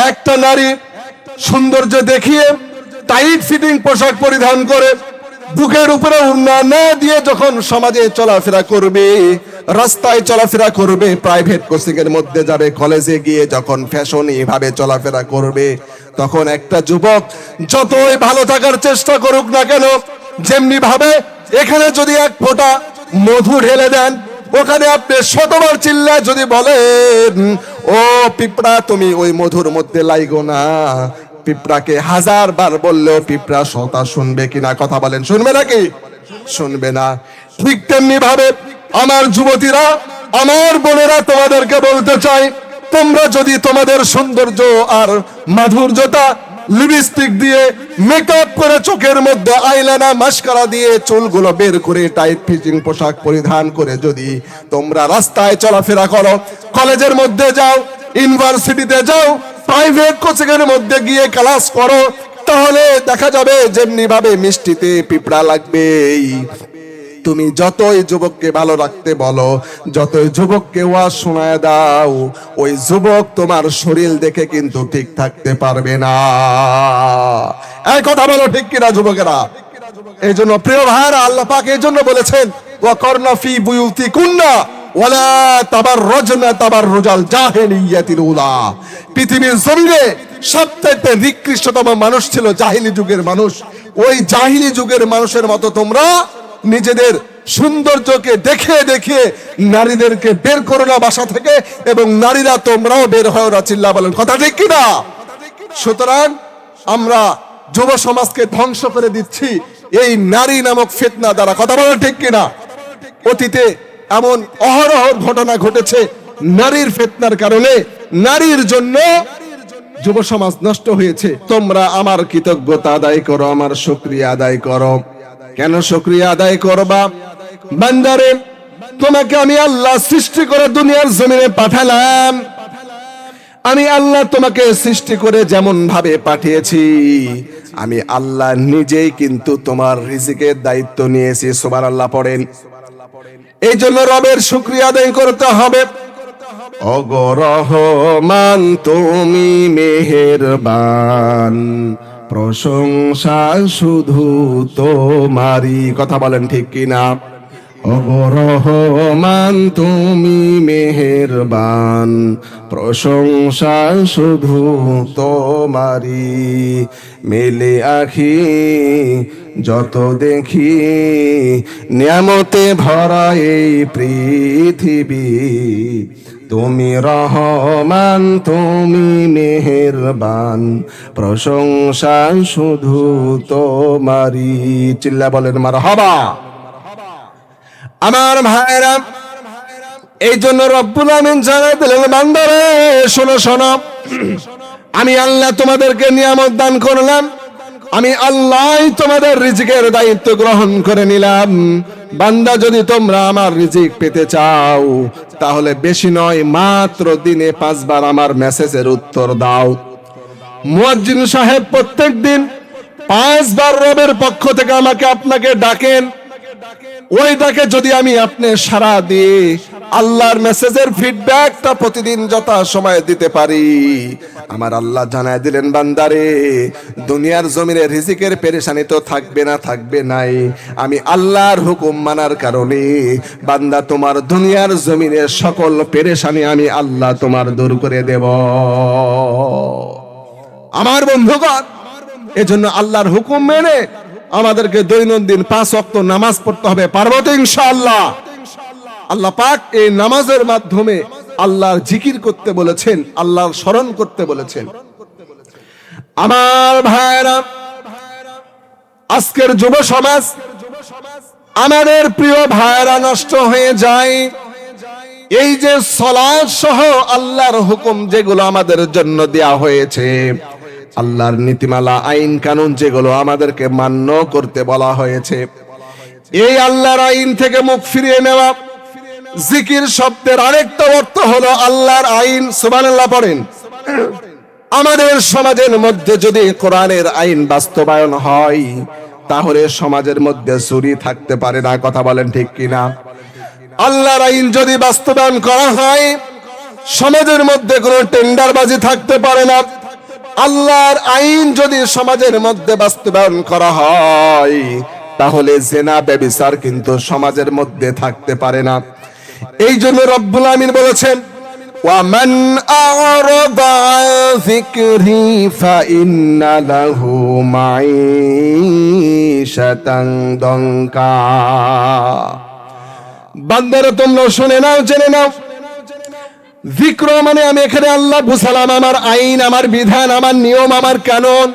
একটা নারী সৌন্দর্য দেখিয়ে টাইট ফিটিং পোশাক পরিধান করে বুকের উপরে ওড়না না দিয়ে যখন সমাজে চলাফেরা করবে, রাস্তায় চলাফেরা করবে, প্রাইভেট কোচিং এর মধ্যে যাবে, কলেজে গিয়ে যখন ফ্যাশন এভাবে চলাফেরা করবে, তখন একটা যুবক যতই ভালো থাকার চেষ্টা করুক না কেন, যেমনি ভাবে এখানে যদি এক ফোঁটা মধু ঢেলে দেন, ওখানে আপনি শতবার চিল্লায় যদি বলেন ও পিঁপড়া তুমি ওই মধুর মধ্যে লাইগো না, পিঁপড়াকে 1000 বার বললেও পিঁপড়া কথা শুনবে কিনা? কথা বলেন, শুনবে নাকি? শুনবে না। ঠিক তেমনি ভাবে আমার যুবতীরা, আমার বোনেরা, তোমাদেরকে বলতে চাই, তোমরা যদি তোমাদের সৌন্দর্য আর মাধুর্যতা লিপস্টিক দিয়ে মেকআপ করে, চোখের মধ্যে আইলাইনার মাস্কারা দিয়ে, চুলগুলো বের করে টাইট ফিটিং পোশাক পরিধান করে যদি তোমরা রাস্তায় চলাফেরা করো, কলেজের মধ্যে যাও, ইউনিভার্সিটিতে যাও, প্রাইভেট কোচিং এর মধ্যে গিয়ে ক্লাস করো, তাহলে দেখা যাবে যেমনি ভাবে মিষ্টিতে পিঁপড়া লাগবেই। তুমি যতই যুবককে ভালো রাখতে বলো, যতই যুবককে ওয়াজ শোনায় দাও, ওই যুবক তোমার শরীর দেখে কিন্তু ঠিক থাকতে পারবে না। এই কথা বলো ঠিক কিনা যুবকেরা? এই জন্য প্রিয় ভাইরা, আল্লাহ পাক এই জন্য বলেছেন ওয়াকরনা ফি বুয়ুতিকুন্না ওয়ালা তাবাররাজনা তাবাররুজাল জাহিলিয়াতিল উলা। পৃথিবীর জমিনে সবথেকে নিকৃষ্টতম মানুষ ছিল জাহিলি যুগের মানুষ। ওই জাহিলি যুগের মানুষের মতো তোমরা নিজেদের সৌন্দর্যকে দেখে দেখে নারীদেরকে বের করো না বাসা থেকে, এবং নারীরা তোমরাও বের হয় না। চিল্লা বলেন, কথা ঠিক কিনা? সুতরাং আমরা যুব সমাজকে ধ্বংস করে দিচ্ছি এই নারী নামক ফিতনা দ্বারা। কথা বলেন ঠিক কিনা? অতীতে এমন অহরহ ঘটনা ঘটেছে নারীর ফিতনার কারণে, নারীর জন্য যুব সমাজ নষ্ট হয়েছে। তোমরা আমার কৃতজ্ঞতা আদায় করো, আমার শুকরিয়া আদায় করো। কেন শুকরিয়া আদায় করবা? বান্দারে, তোমাকে আমি আল্লাহ সৃষ্টি করে দুনিয়ার জমিনে পাঠালাম। আমি আল্লাহ তোমাকে সৃষ্টি করে যেমন ভাবে পাঠিয়েছি, আমি আল্লাহ নিজেই কিন্তু তোমার রিজিকের দায়িত্ব নিয়েছি। সুবহানাল্লাহ পড়েন। এই জন্য রবের শুকরিয়া আদায় করতে হবে। ওগো রহমান তুমি মেহেরবান, প্রশংসা শুধু তোমারই। কথা বলেন ঠিক কিনা? ওগো রহমান তুমি মেহেরবান, প্রশংসা শুধু তোমারই। মেলে আখি যত দেখি, নিয়ামতে ভরা এই পৃথিবী, তুমি রহমান তুমি মেহেরবান, প্রশংসা শুধু তোমারই। চিল্লা বলেন মারহাবা। আমার ভাইরা, এই জন্য রব্বুল আমিন জানাই দিলেন, বান্দারে শোনো শোনো, আমি আল্লাহ তোমাদেরকে নিয়ামত দান করলাম, আমি আল্লাহ তোমাদের রিজিকের দায়িত্ব গ্রহণ করে নিলাম। বান্দা, যদি তোমরা আমার রিজিক পেতে চাও, তাহলে বেশি নয়, মাত্র দিনে 5 বার আমার মেসেজের উত্তর দাও। মুয়াজ্জিন সাহেব প্রত্যেক দিন 5 বার রবের পক্ষ থেকে আমাকে আপনাকে ডাকেন। ওই ডাকে যদি আমি আপনি সাড়া দিয়ে আল্লাহর মেসেজের ফিডব্যাকটা প্রতিদিন যথা সময়ে দিতে পারি, আমার আল্লাহ জানায় দিলেন, বান্দারে দুনিয়ার জমিনে রিজিকের পেরেশানি তো থাকবে না, থাকবে নাই। আমি আল্লাহর হুকুম মানার কারণে বান্দা তোমার দুনিয়ার জমিনের সকল পেরেশানি আমি আল্লাহ তোমার দূর করে দেব। আমার বন্ধুগণ, এজন্য আল্লাহর হুকুম মেনে আমাদেরকে দৈনন্দিন 5 ওয়াক্ত নামাজ পড়তে হবে। পারবো তো ইনশাআল্লাহ? আল্লাহ পাক এই নামাজের মাধ্যমে আল্লাহর জিকির করতে বলেছেন, আল্লাহর স্মরণ করতে বলেছেন। আমার ভাইরা, আজকের যুব সমাজ, আমাদের প্রিয় ভাইরা নষ্ট হয়ে যায় এই যে সালাত সহ আল্লাহর হুকুম যেগুলো আমাদের জন্য দেয়া হয়েছে, আল্লাহর নীতিমালা আইন কানুন যেগুলো আমাদেরকে মান্য করতে বলা হয়েছে, এই আল্লাহর আইন থেকে মুখ ফিরিয়ে নেওয়া। জিকির শব্দের আরেকটা অর্থ হলো আল্লাহর আইন। সুবহানাল্লাহ পড়েন। আমাদের সমাজের মধ্যে যদি কোরআনের আইন বাস্তবায়ন হয়, তাহলে সমাজের মধ্যে চুরি থাকতে পারে না। কথা বলেন ঠিক কিনা? আল্লাহর আইন যদি বাস্তবায়ন করা হয়, সমাজের মধ্যে কোনো টেন্ডারবাজি থাকতে পারে না। আল্লাহর আইন যদি সমাজের মধ্যে বাস্তবায়ন করা হয়, তাহলে জেনা ব্যভিচার কিন্তু সমাজের মধ্যে থাকতে পারে না। এই জন্য রব্বুল আমিন বলেছেন, ওয়ামান আ'রাদা আন যিকরি ফাইন্না লাহু মাঈশাতান দনকা। বান্দারা তোমরা শুনে নাও, জেনে নাও, যিকর মানে আমি এখানে আল্লাহ বুঝালাম আমার আইন, আমার বিধান, আমার নিয়ম, আমার কানুন।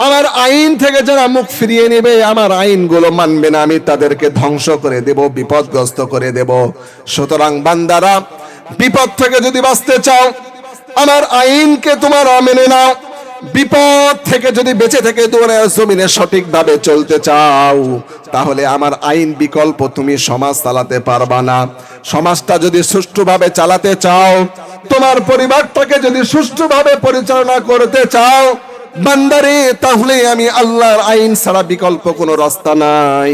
আমার আইন থেকে যারা মুখ ফিরিয়ে নেবে, আমার আইনগুলো মানবে না, আমি তাদেরকে ধ্বংস করে দেব, বিপদগ্রস্ত করে দেব। সুতরাং বান্দারা, বিপদ থেকে যদি বাঁচতে চাও, আমার আইনকে তোমরা মেনে নাও। বিপদ থেকে যদি বেঁচে থেকে তোমরা জমিনে সঠিকভাবে চলতে চাও, তাহলে আমার আইন বিকল্প তুমি সমাজ চালাতে পারবা না। সমাজটা যদি সুষ্ঠুভাবে চালাতে চাও, তোমার পরিবারটাকে যদি সুষ্ঠুভাবে পরিচালনা করতে চাও বান্দারে, তাহলে আমি আল্লাহর আইন ছাড়া বিকল্প কোনো রাস্তা নাই।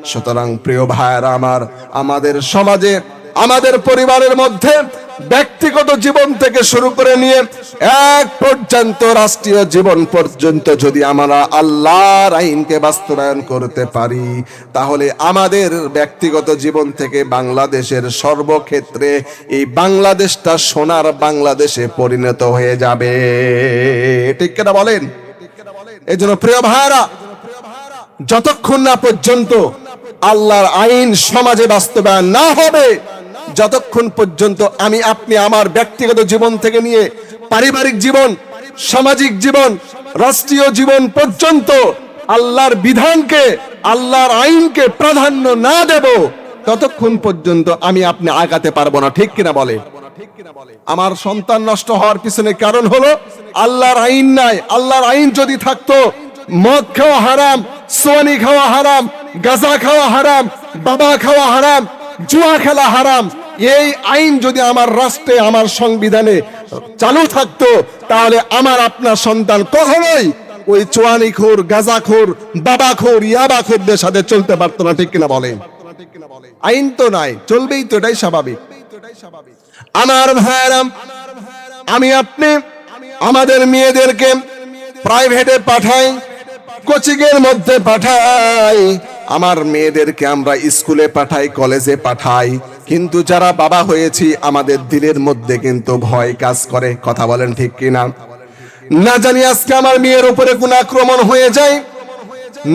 সুতরাং প্রিয় ভাইরা আমার, আমাদের সমাজে, আমাদের পরিবারের মধ্যে ব্যক্তিগত জীবন থেকে শুরু করে নিয়ে এক পর্যন্ত রাষ্ট্রীয় জীবন পর্যন্ত যদি আমরা আল্লাহর আইনকে বাস্তবায়ন করতে পারি, তাহলে আমাদের ব্যক্তিগত জীবন থেকে বাংলাদেশের সর্বক্ষেত্রে এই বাংলাদেশটা সোনার বাংলাদেশে পরিণত হয়ে যাবে। ঠিক কিনা বলেন? এই জন্য প্রিয় ভাইরা, যতক্ষণ না পর্যন্ত আল্লাহর আইন সমাজে বাস্তবায়ন না হবে, যতক্ষণ পর্যন্ত আমি আপনি আমার ব্যক্তিগত জীবন থেকে নিয়ে পারিবারিক জীবন, সামাজিক জীবন, রাষ্ট্রীয় জীবন পর্যন্ত আল্লাহর বিধানকে, আল্লাহর আইনকে প্রাধান্য না দেব, ততক্ষণ পর্যন্ত আমি আপনি আগাতে পারবো না। ঠিক কিনা বলে? আমার সন্তান নষ্ট হওয়ার পিছনে কারণ হলো আল্লাহর আইন নাই। আল্লাহর আইন যদি থাকতো, মদ খাওয়া হারাম, সোয়ানি খাওয়া হারাম, গাঁজা খাওয়া হারাম, বাবা খাওয়া হারাম, জুয়া খেলা হারাম, এই আইন যদি আমার রাষ্ট্রে, আমার সংবিধানে চালু থাকতো, তাহলে আমার আপনার সন্তান কখনোই ওই চোয়ানিখোর, গাঁজাখোর, বাবাখোর, ইয়াবাখোরদের সাথে চলতে পারতো না। ঠিক কিনা বলেন? আইন তো নাই, চলবেই তো, এটাই স্বাভাবিক। আমার ভাইরা, আমি আপনি আমাদের মেয়েদেরকে প্রাইভেটে পাঠাই, কোচিং এর মধ্যে পাঠাই, আমার মেয়েদেরকে আমরা স্কুলে পাঠাই, কলেজে পাঠাই, কিন্তু যারা বাবা হয়েছি আমাদের দিলের মধ্যে কিন্তু ভয় কাজ করে। কথা বলেন ঠিক কিনা? না জানি আজকে আমার মেয়ের উপরে কোন আক্রমণ হয়ে যায়,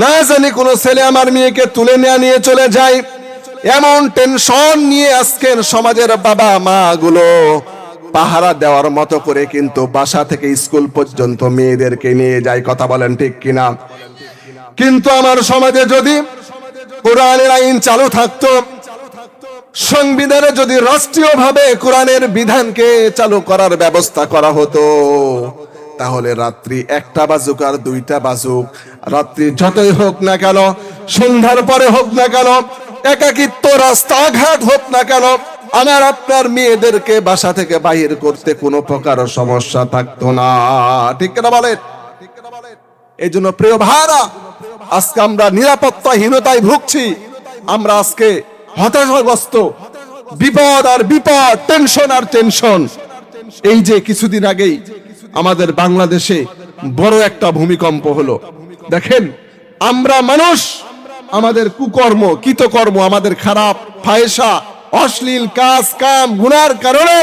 না জানি কোন ছেলে আমার মেয়েকে তুলে নিয়ে চলে যায়, এমন টেনশন নিয়ে আজকের সমাজের বাবা মা গুলো পাহারা দেওয়ার মতো করে কিন্তু বাসা থেকে স্কুল পর্যন্ত মেয়েদেরকে নিয়ে যায়। কথা বলেন ঠিক কিনা? কিন্তু আমার সমাজে যদি কোরআনের আইন চালু থাকতো, সংবিধানে যদি রাষ্ট্রীয়ভাবে কোরআনের বিধানকে চালু করার ব্যবস্থা করা হতো, তাহলে রাত্রি 1টা বাজুক আর 2টা বাজুক, রাত্রি যতই হোক না কেন, সন্ধ্যার পরে হোক না কেন, একাকিত্ব রাস্তাঘাট হোক না কেন, আমার আপনার মেয়েদেরকে বাসা থেকে বাহির করতে কোনো প্রকার সমস্যা থাকতো না। ঠিক কিনা বলেন? এই জন্য প্রিয় ভাইরা, আজকে আমরা নিরাপত্তাহীনতায় ভুগছি, আমরা আজকে হতাশাগ্রস্ত, বিপদ আর বিপদ, টেনশন আর টেনশন। এই যে কিছুদিন আগেই আমাদের বাংলাদেশে বড় একটা ভূমিকম্প হলো, দেখেন আমরা মানুষ, আমাদের কুকর্ম, কৃতকর্ম, আমাদের খারাপ ফায়সা, অশ্লীল কাজ কাম, গুনার কারণে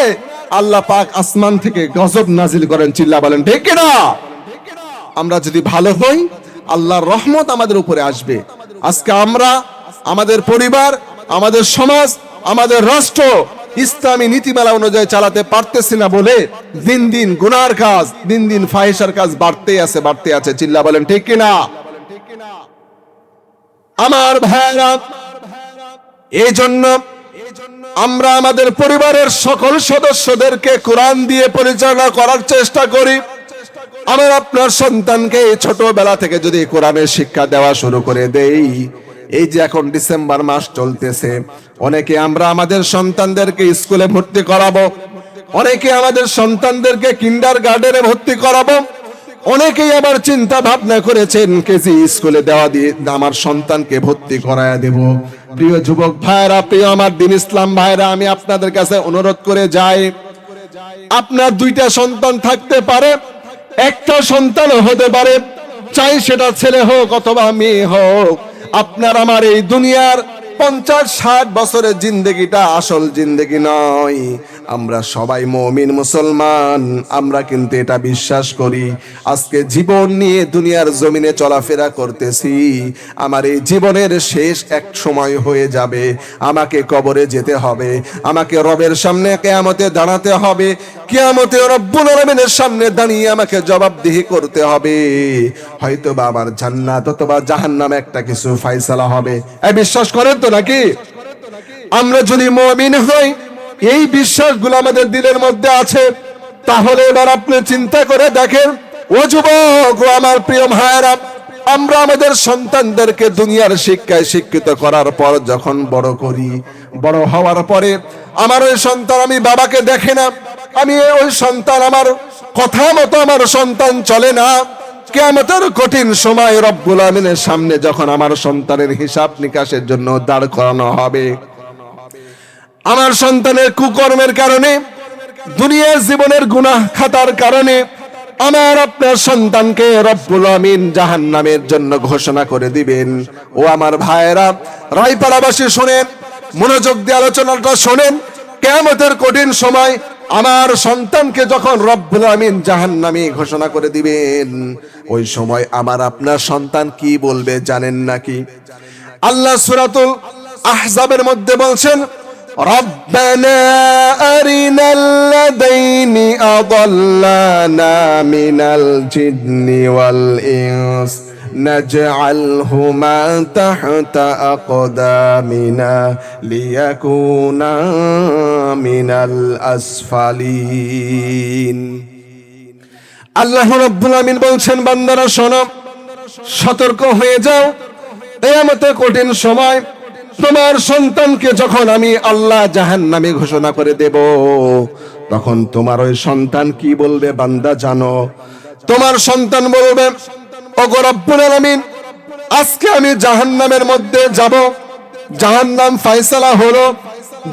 আল্লাহ পাক আসমান থেকে গজব নাজিল করেন। চিল্লা বলেন ঠিক কিনা? আমরা যদি ভালো হই, আল্লাহর রহমত আমাদের উপরে আসবে। আজকে আমরা আমাদের পরিবার, আমাদের সমাজ, আমাদের রাষ্ট্র ইসলামী নীতিমালা অনুযায়ী চালাতে পারতেছি না বলে দিন দিন গুনার কাজ, দিন দিন ফাহিশার কাজ বাড়তে আছে। চিল্লা বলেন ঠিক কিনা? আমার ভাইরা, এই জন্য আমরা আমাদের পরিবারের সকল সদস্যদেরকে কোরআন দিয়ে পরিচালনা করার চেষ্টা করি। আমার আপনার সন্তানকে ছোটবেলা থেকে যদি কোরআনের শিক্ষা দেওয়া শুরু করে দেই, এই যে এখন ডিসেম্বর মাস চলতেছে, অনেকে আমরা আমাদের সন্তানদেরকে স্কুলে ভর্তি করাবো, অনেকে আমাদের সন্তানদেরকে কিন্ডারগার্টেনে ভর্তি করাবো, অনেকেই আবার চিন্তা ভাবনা করেছেন কেজি স্কুলে দেওয়া দিয়ে আমার সন্তানকে ভর্তি করায় দেব। প্রিয় যুবক ভাইরা, প্রিয় আমার দিন ইসলাম ভাইরা, আমি আপনাদের কাছে অনুরোধ করে যাই, আপনার দুইটা সন্তান থাকতে পারে, একটা সন্তানও হতে পারে, চাই সেটা ছেলে হোক অথবা মেয়ে হোক। আপনার আমার এই দুনিয়ার 50-60 বছরের জিন্দেগিটা আসল জিন্দেগি নয়। আমরা সবাই মুমিন মুসলমান, আমরা কিন্তু এটা বিশ্বাস করি। আজকে জীবন নিয়ে দুনিয়ার জমিনে চলাফেরা করতেছি, আমার এই জীবনের শেষ এক সময় হয়ে যাবে, আমাকে কবরে যেতে হবে, আমাকে রবের সামনে কিয়ামতে দাঁড়াতে হবে, কিয়ামতে রব্বুল আলামিনের সামনে দাঁড়িয়ে আমাকে জবাবদিহি করতে হবে। হয়তো বা আমার জান্নাত অথবা জাহান্নাম একটা কিছু ফয়সালা হবে। এই বিশ্বাস করেন তো নাকি? আমরা যদি মুমিন হই, এই বিশ্বাসগুলো আমাদের দিলের মধ্যে আছে, তাহলে এবার আপনি চিন্তা করে দেখেন, ও যুবক, ও আমার প্রিয় ভাইয়েরা, আমরা আমাদের সন্তানদেরকে দুনিয়ার শিক্ষায় শিক্ষিত করার পর যখন বড় করি, বড় হওয়ার পরে আমার ওই সন্তান আমি বাবাকে দেখে না, আমি ওই সন্তান আমার কথা মতো আমার সন্তান চলে না, কিয়ামতের কঠিন সময় রব্বুল আমিনের সামনে যখন আমার সন্তানের হিসাব নিকাশের জন্য দাঁড় করানো হবে, আমার সন্তানের কুকর্মের কারণে, দুনিয়ার জীবনের গুনাহ খাতার কারণে আমার আপনার সন্তানকে রব্বুল আমিন জাহান্নামের জন্য ঘোষণা করে দিবেন। ও আমার ভাইয়েরা, রায়পাড়াবাসী শোনেন, মনোযোগ দিয়ে আলোচনাটা শোনেন। কিয়ামতের কঠিন সময় আমার সন্তানকে যখন রব্বুল আমিন জাহান্নামী ঘোষণা করে দিবেন, ওই সময় আমার আপনার সন্তান কি বলবে জানেন নাকি? আল্লাহ সূরাতুল আহজাবের মধ্যে বলছেন, রব্বানা আরিনাল্লাযাইনি আযাল্লানা মিনাল জিন্নি ওয়াল ইনস নাজআলহুমা তাহতা আকদামিনা লিয়াকুনা মিনাল আসফালিন। আল্লাহ রাব্বুল আমিন বলছেন, বান্দারা শোনো, সতর্ক হয়ে যাও, কিয়ামতের কঠিন সময় তোমার সন্তানকে যখন আমি আল্লাহ জাহান্নামী ঘোষণা করে দেব, তখন তোমার ওই সন্তান কি বলবে বান্দা জানো? তোমার সন্তান বলবে, ওগো রব্বুল আলামিন, আজকে আমি জাহান্নামের মধ্যে যাব, জাহান্নাম ফয়সালা হলো,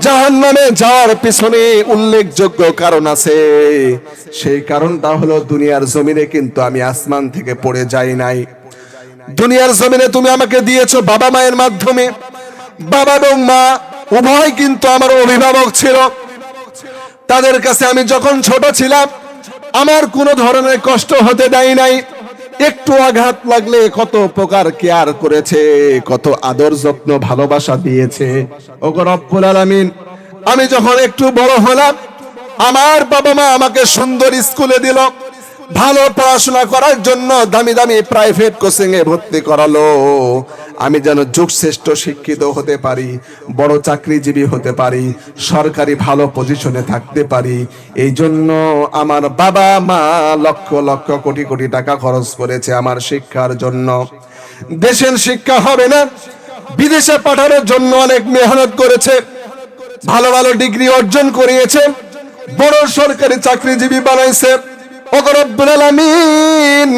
জাহান্নামে যাওয়ার পিছনে উল্লেখযোগ্য কারণ আছে। সেই কারণটা হলো, দুনিয়ার জমিনে কিন্তু আমি আসমান থেকে পড়ে যাই নাই। দুনিয়ার জমিনে তুমি আমাকে দিয়েছো বাবা মায়ের মাধ্যমে। বাবা এবং মা উভয় কিন্তু আমার অভিভাবক ছিল। তাদের কাছে আমি যখন ছোট ছিলাম, আমার কোনো ধরনের কষ্ট হতে দেয় নাই। একটু আঘাত লাগলে কত প্রকার কেয়ার করেছে, কত আদর যত্ন ভালোবাসা দিয়েছে। ওগো রব্বুল আলামিন, আমি যখন একটু বড় হলাম, আমার বাবা মা আমাকে সুন্দর স্কুলে দিল, ভালো পড়াশোনা করার জন্য দামি দামি প্রাইভেট কোচিং এ ভর্তি করালো, আমি যেন যুগশ্রেষ্ঠ শিক্ষিত হতে পারি, বড় চাকরিজীবী হতে পারি, সরকারি ভালো পজিশনে থাকতে পারি। এই জন্য আমার বাবা মা লক্ষ লক্ষ কোটি কোটি টাকা খরচ করেছে আমার শিক্ষার জন্য। দেশের শিক্ষা হবে না, বিদেশে পাঠানোর জন্য অনেক মেহনত করেছে, ভালো ভালো ডিগ্রি অর্জন করিয়েছে, বড় সরকারি চাকরিজীবী বানাইছে। ওগো রব্বুল আলামিন,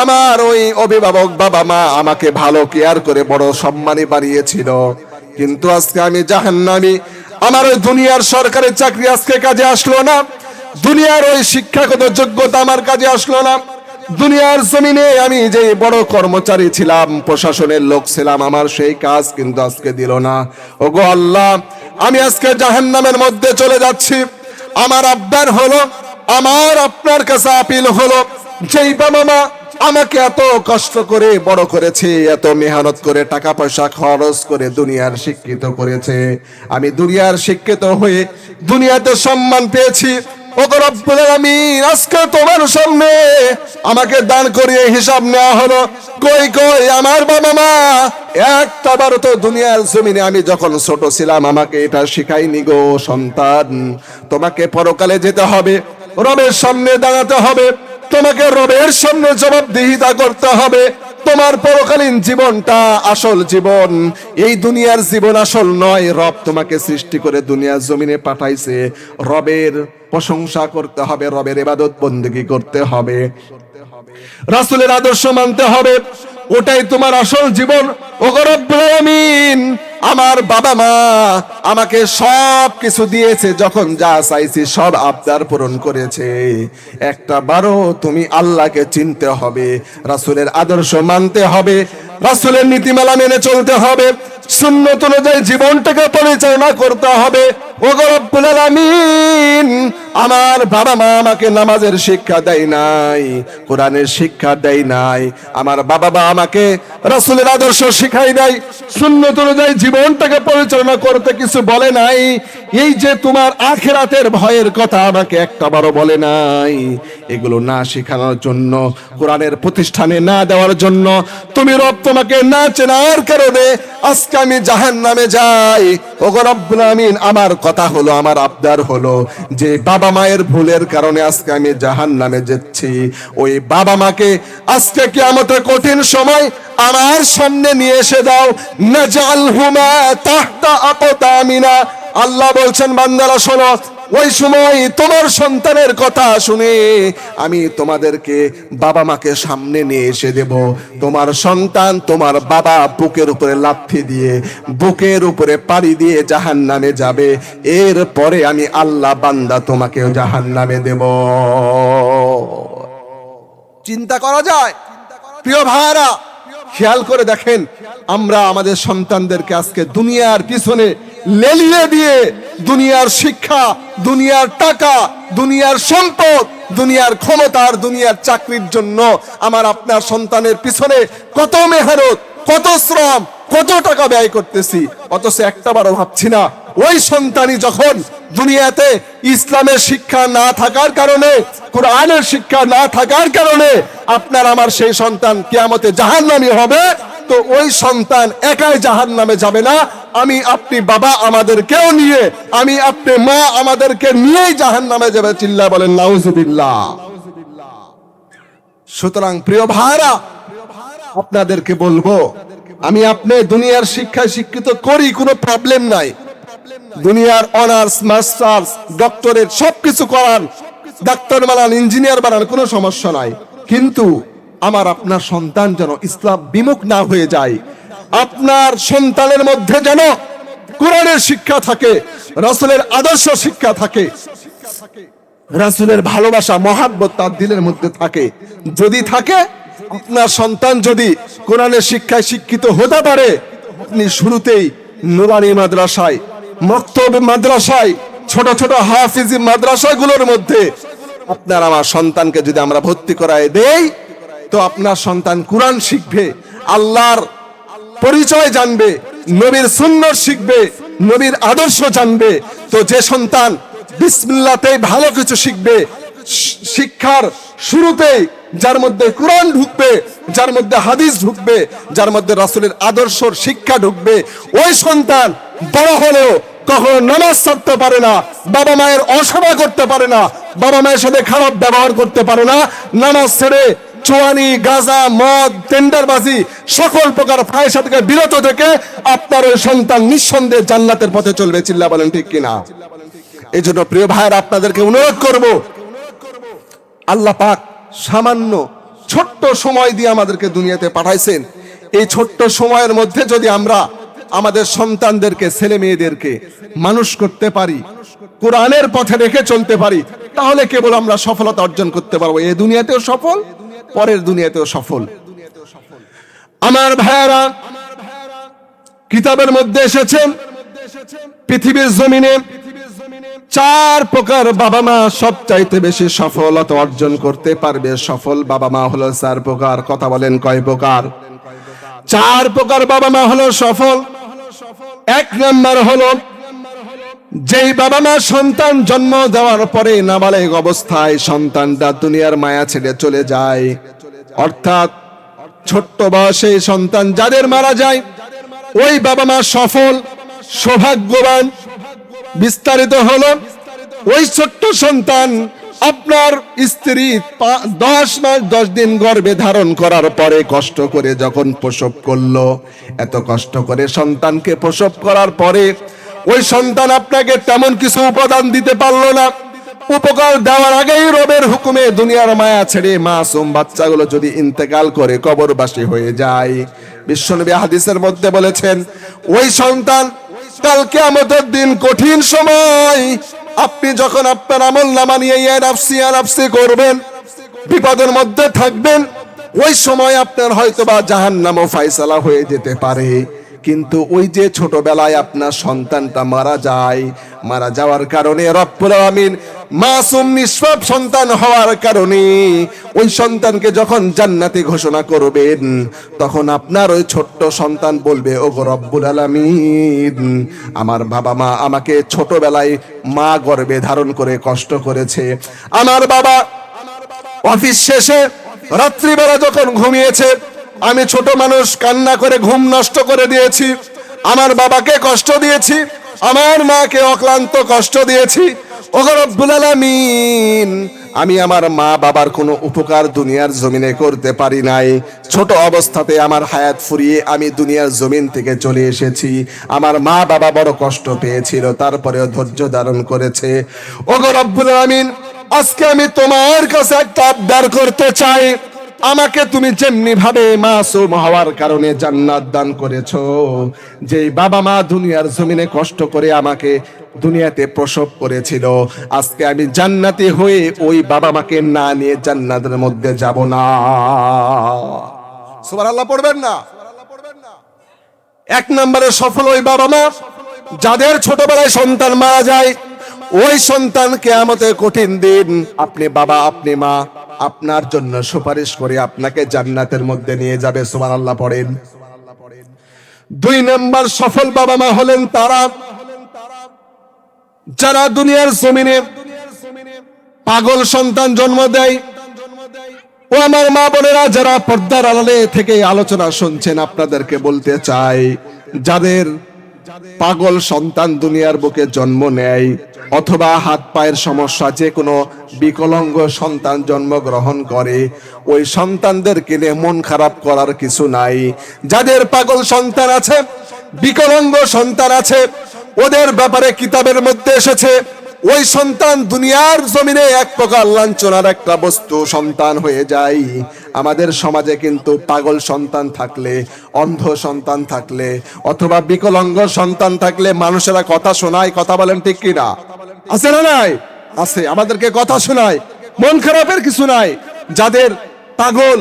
আমার ওই অভিভাবক বাবা মা আমাকে ভালো কেয়ার করে বড় সম্মানী বানিয়েছিল, কিন্তু আজকে আমি জাহান্নামী। আমার ওই দুনিয়ার সরকারি চাকরি আজকে কাজে আসলো না, দুনিয়ার ওই শিক্ষাগত যোগ্যতা আমার কাজে আসলো না। দুনিয়ার জমিনে আমি যে বড় কর্মচারী ছিলাম, প্রশাসনের লোক ছিলাম, আমার সেই কাজ কিন্তু আজকে দিল না। ওগো আল্লাহ, আমি আজকে জাহান্নামের মধ্যে চলে যাচ্ছি। আমার আবদার হলো, আমার আপনার কাছে আপিল হলো, যেই বাবা মা আমাকে এত কষ্ট করে বড় করেছে, এত মেহনত করে টাকা পয়সা খরচ করে দুনিয়ার শিক্ষিত করেছে, আমি দুনিয়ার শিক্ষিত হয়ে দুনিয়াতে সম্মান পেয়েছি। ওগো রব্বুল আলামিন, আজকে তোমার সামনে আমাকে দান করিয়ে হিসাব নেওয়া হলো। কই কই আমার বাবা মা? একটা বার তো দুনিয়ার জমিনে আমি যখন ছোট ছিলাম আমাকে এটা শিখাইনি গো সন্তান, তোমাকে পরকালে যেতে হবে, রবের সামনে দাঁড়াতে হবে, তোমাকে রবের সামনে জবাবদিহিতা করতে হবে। তোমার পরকালীন জীবনটা আসল জীবন, এই দুনিয়ার জীবন আসল নয়। রব তোমাকে সৃষ্টি করে দুনিয়ার জমিনে পাঠাইছে, রবের প্রশংসা করতে হবে, রবের ইবাদত বন্দেগী করতে হবে, রাসূলের আদর্শ মানতে হবে, ওটাই তোমার আসল জীবন। ওগো রব্বুল আলামিন, আমার বাবা মা আমাকে সব কিছু দিয়েছে, যখন যা চাইছি সব আবদার পূরণ করেছে। একটা বারো তুমি আল্লাহকে চিনতে হবে, রাসূলের আদর্শ মানতে হবে, রাসূলের নীতিমালা মেনে চলতে হবে, সুন্নত অনুযায়ী জীবনটাকে পরিচালনা করতে হবে। ওগো রব্বুল আলামিন, আমার বাবা মা আমাকে নামাজের শিক্ষা দেয় নাই, কোরআনের শিক্ষা দেয় নাই, আমার বাবা মা আমাকে রাসূলের আদর্শ শিখাই নাই, সুন্নত অনুযায়ী জীবনটাকে পরিচালনা করতে কিছু বলে নাই। এই যে তোমার আখিরাতের ভয়ের কথা আমাকে একটাবারও বলে নাই। এগুলো না শেখানোর জন্য, কোরআনের প্রতিষ্ঠানে না দেওয়ার জন্য, তুমি রব তোমাকে না চেনার কারণে আজকে আমি জাহান্নামে যাই। ওগো রব্বুল আমিন, আমার কথা হলো, আমার আবদার হলো যে বাবা মায়ের ভুলের কারণে আজকে আমি জাহান্নামে যাচ্ছি। ওই বাবা মাকে আজকে কিয়ামতের কঠিন সময় আমার সামনে নিয়ে এসে দাও। নাজালহুমা তাহতা আকদামিনা, আল্লাহ বলছেন বান্দারা শোনো, ওই সময় তোমার সন্তানের কথা শুনে আমি তোমাদেরকে বাবা মাকে সামনে নিয়ে এসে দেব। তোমার সন্তান তোমার বাবা বুকের উপরে লাথি দিয়ে, বুকের উপরে পাড়ি দিয়ে জাহান্নামে যাবে। এরপরে আমি আল্লাহ বান্দা তোমাকেও জাহান্নামে দেব। চিন্তা করা যায়? প্রিয় ভাইরা, খেয়াল করে দেখেন, আমরা আমাদের সন্তানদেরকে আজকে দুনিয়ার পিছনে লেলিয়ে দিয়ে, দুনিয়ার শিক্ষা, দুনিয়ার টাকা, দুনিয়ার সম্পদ, দুনিয়ার ক্ষমতার, দুনিয়ার চাকরির জন্য আমার আপনার সন্তানের পিছনে কত মেহনত, কত শ্রম, কত টাকা ব্যয় করতেছি, অথচ একটাবারও ভাবছি না ওই সন্তানই যখন দুনিয়াতে ইসলামের শিক্ষা না থাকার কারণে, কোরআনের শিক্ষা না থাকার কারণে আপনার আমার সেই সন্তান কিয়ামতে জাহান্নামী হবে, তো ওই সন্তান একাই জাহান্নামে যাবে না, আমি আপনি বাবা আমাদেরকেও নিয়ে, আমি আপনি মা আমাদেরকে নিয়েই জাহান্নামে যাবে। চিল্লা বলেন নাউজুবিল্লাহ। সুতরাং প্রিয় ভাইরা, আপনাদেরকে বলবো, আমি আপনি দুনিয়ার শিক্ষায় শিক্ষিত করি, কোনো প্রবলেম নাই, দুনিয়ার অনার্স, মাস্টার্স, ডক্টরেট সবকিছু করান, ডাক্তার বানান, ইঞ্জিনিয়ার বানান, কোনো সমস্যা নাই, কিন্তু আমার আপনার সন্তান যেন ইসলাম বিমুখ না হয়ে যায়। আপনার সন্তানের মধ্যে যেন কোরআনের শিক্ষা থাকে, রাসূলের আদর্শ শিক্ষা থাকে, রাসূলের ভালোবাসা, মহাব্বত তার দিলের মধ্যে থাকে। যদি থাকে, আপনার সন্তান যদি কোরআনের শিক্ষায় শিক্ষিত হতে পারে, আপনি শুরুতেই নুরানি মাদ্রাসায়, মক্তব মাদ্রাসায়, ছোট ছোট হাফিজি মাদ্রাসাগুলোর মধ্যে আপনার আমার সন্তানকে যদি আমরা ভর্তি করায় দেই, তো আপনার সন্তান কোরআন শিখবে, আল্লাহর পরিচয় জানবে, নবীর সুন্নাত শিখবে, নবীর আদর্শ জানবে। তো যে সন্তান বিসমিল্লাহতে ভালো কিছু শিখবে, শিক্ষার শুরুতেই যার মধ্যে কোরআন ঢুকবে, যার মধ্যে হাদিস ঢুকবে, যার মধ্যে রাসূলের আদর্শর শিক্ষা ঢুকবে, ওই সন্তান বড় হলেও কখনো নামাজ ছাড়তে পারে না, বাবা মায়ের অসেবা করতে পারে না, বাবা মায়ের সাথে খারাপ ব্যবহার করতে পারে না, নামাজ ছেড়ে চুয়ানি, গাঁজা, মদ, টেন্ডারবাজি, সকল প্রকার ফাহিশা থেকে বিরত থেকে আপনার ওই সন্তান নিঃসন্দেহে জান্নাতের পথে চলবে। চিল্লা বলেন ঠিক কিনা? এই জন্য প্রিয় ভাইয়েরা, আপনাদেরকে অনুরোধ করব, আল্লাহ পাক সামান্য ছোট্ট সময় দিয়ে আমাদেরকে দুনিয়াতে পাঠাইছেন। এই ছোট্ট সময়ের মধ্যে যদি আমরা আমাদের সন্তানদেরকে, ছেলে মেয়েদেরকে মানুষ করতে পারি, কোরআনের পথে রেখে চলতে পারি, তাহলে কেবল আমরা সফলতা অর্জন করতে পারবো, এই দুনিয়াতেও সফল, পরের দুনিয়াতেও সফল। আমার ভাইয়েরা, কিতাবের মধ্যে এসেছে পৃথিবীর জমিনে 4 প্রকার বাবা মা সবচাইতে বেশি সফলতা অর্জন করতে পারবে। সফল বাবা মা হলো 4 প্রকার। কথা বলেন কয় প্রকার? 4 প্রকার বাবা মা হলো সফল। 1 নাম্বার হলো যেই বাবা মা সন্তান জন্ম দেওয়ার পরে নাবালেগ অবস্থায় সন্তানটা দুনিয়ার মায়া ছেড়ে চলে যায়, অর্থাৎ ছোট্ট বয়সে সন্তান যাদের মারা যায়, ওই বাবা মা সফল, সৌভাগ্যবান। বিস্তারিত হলো, ওই ছোট্ট সন্তান আপনার স্ত্রী 10 মাস 10 দিন গর্ভে ধারণ করার পরে কষ্ট করে যখন প্রসব করলো, এত কষ্ট করে সন্তানকে প্রসব করার পরে ওই সন্তান আপনাকে তেমন কিছু উপাদান দিতে পারলো না, উপকার দেওয়ার আগেই রবের হুকুমে দুনিয়ার মায়া ছেড়ে মাসুম বাচ্চাগুলো যদি ইন্তেকাল করে কবরবাসী হয়ে যায়, বিশ্বনবী হাদিসের মধ্যে বলেছেন ওই সন্তান কাল কিয়ামতের দিন কঠিন সময় আপনি যখন আপনার আমলনামা নিয়ে নাফসি করবেন, বিপদের মধ্যে থাকবেন, ওই সময় আপনার হয়তোবা জাহান্নামও ফয়সালা হয়ে যেতে পারে। কিন্তু ওই যে ছোটবেলায় আপনার সন্তানটা মারা যাওয়ার কারণে রব্বুল আলামিন মাসুম নিষ্পাপ সন্তান হওয়ার কারণে ওই সন্তানকে যখন জান্নাতি ঘোষণা করবেন, তখন আপনার ওই ছোট্ট সন্তান বলবে, ওগো রব্বুল আলামিন, আমার বাবা মা আমাকে ছোটবেলায় মা গর্ভে ধারণ করে কষ্ট করেছে, আমার বাবা অফিস শেষে রাত্রিবেলা যখন ঘুমিয়েছে আমি ছোট মানুষ কান্না করে ঘুম নষ্ট করে দিয়েছি, আমার বাবাকে কষ্ট দিয়েছি, আমার মাকে অক্লান্ত কষ্ট দিয়েছি, ওগো রব্বুল আলামিন, আমি আমার মা বাবার কোনো উপকার দুনিয়ার জমিনে করতে পারি নাই, ছোট অবস্থাতে আমার হায়াত ফুরিয়ে আমি দুনিয়ার জমিন থেকে চলে এসেছি, আমার মা বাবা বড় কষ্ট পেয়েছিল তারপরেও ধৈর্য ধারণ করেছে, ওগো রব্বুল আলামিন, আজকে আমি তোমার কাছে একটা আবদার করতে চাই, আমাকে তুমি যেমনি ভাবে মাসুম হওয়ার কারণে জান্নাত দান করেছো, যেই বাবা মা দুনিয়ার জমিনে কষ্ট করে আমাকে দুনিয়াতে প্রসব করেছিল, আজকে আমি জান্নাতি হয়ে ওই বাবা মাকে না নিয়ে জান্নাতের মধ্যে যাব না। সুবহানাল্লাহ পড়বেন না? এক নম্বরে সফল ওই বাবা মা যাদের ছোটবেলায় সন্তান মারা যায়, ওই সন্তান কিয়ামতে কঠিন দিন আপনি বাবা আপনি মা আপনার জন্য সুপারিশ করে আপনাকে জান্নাতের মধ্যে নিয়ে যাবে। সুবহানাল্লাহ পড়েন। দুই নম্বর সফল বাবা মা হলেন তারা যারা দুনিয়ার জমিনে পাগল সন্তান জন্ম দেয়। ও আমার মা বোনেরা যারা পর্দার আড়ালে থেকে আলোচনা শুনছেন, আপনাদেরকে বলতে চাই, যাদের পাগল সন্তান দুনিয়ার বুকে জন্ম নেয় অথবা হাত পায়ের সমস্যা, যে কোনো বিকলাঙ্গ সন্তান জন্মগ্রহণ করে, ওই সন্তানদেরকে নিয়ে মন খারাপ করার কিছু নাই। যাদের পাগল সন্তান আছে, বিকলাঙ্গ সন্তান আছে, ওদের ব্যাপারে কিতাবের মধ্যে এসেছে ওই সন্তান দুনিয়ার জমিনে এক প্রকার লাঞ্ছনার একটা বস্তু সন্তান হয়ে যায়। আমাদের সমাজে কিন্তু পাগল সন্তান থাকলে, অন্ধ সন্তান থাকলে অথবা বিকলাঙ্গ সন্তান থাকলে মানুষেরা কথা শোনায়, কথা বলেন ঠিক কিনা? আছে না নাই? আছে, আমাদেরকে কথা শোনায়, মন খারাপের কিছু নাই। যাদের পাগল,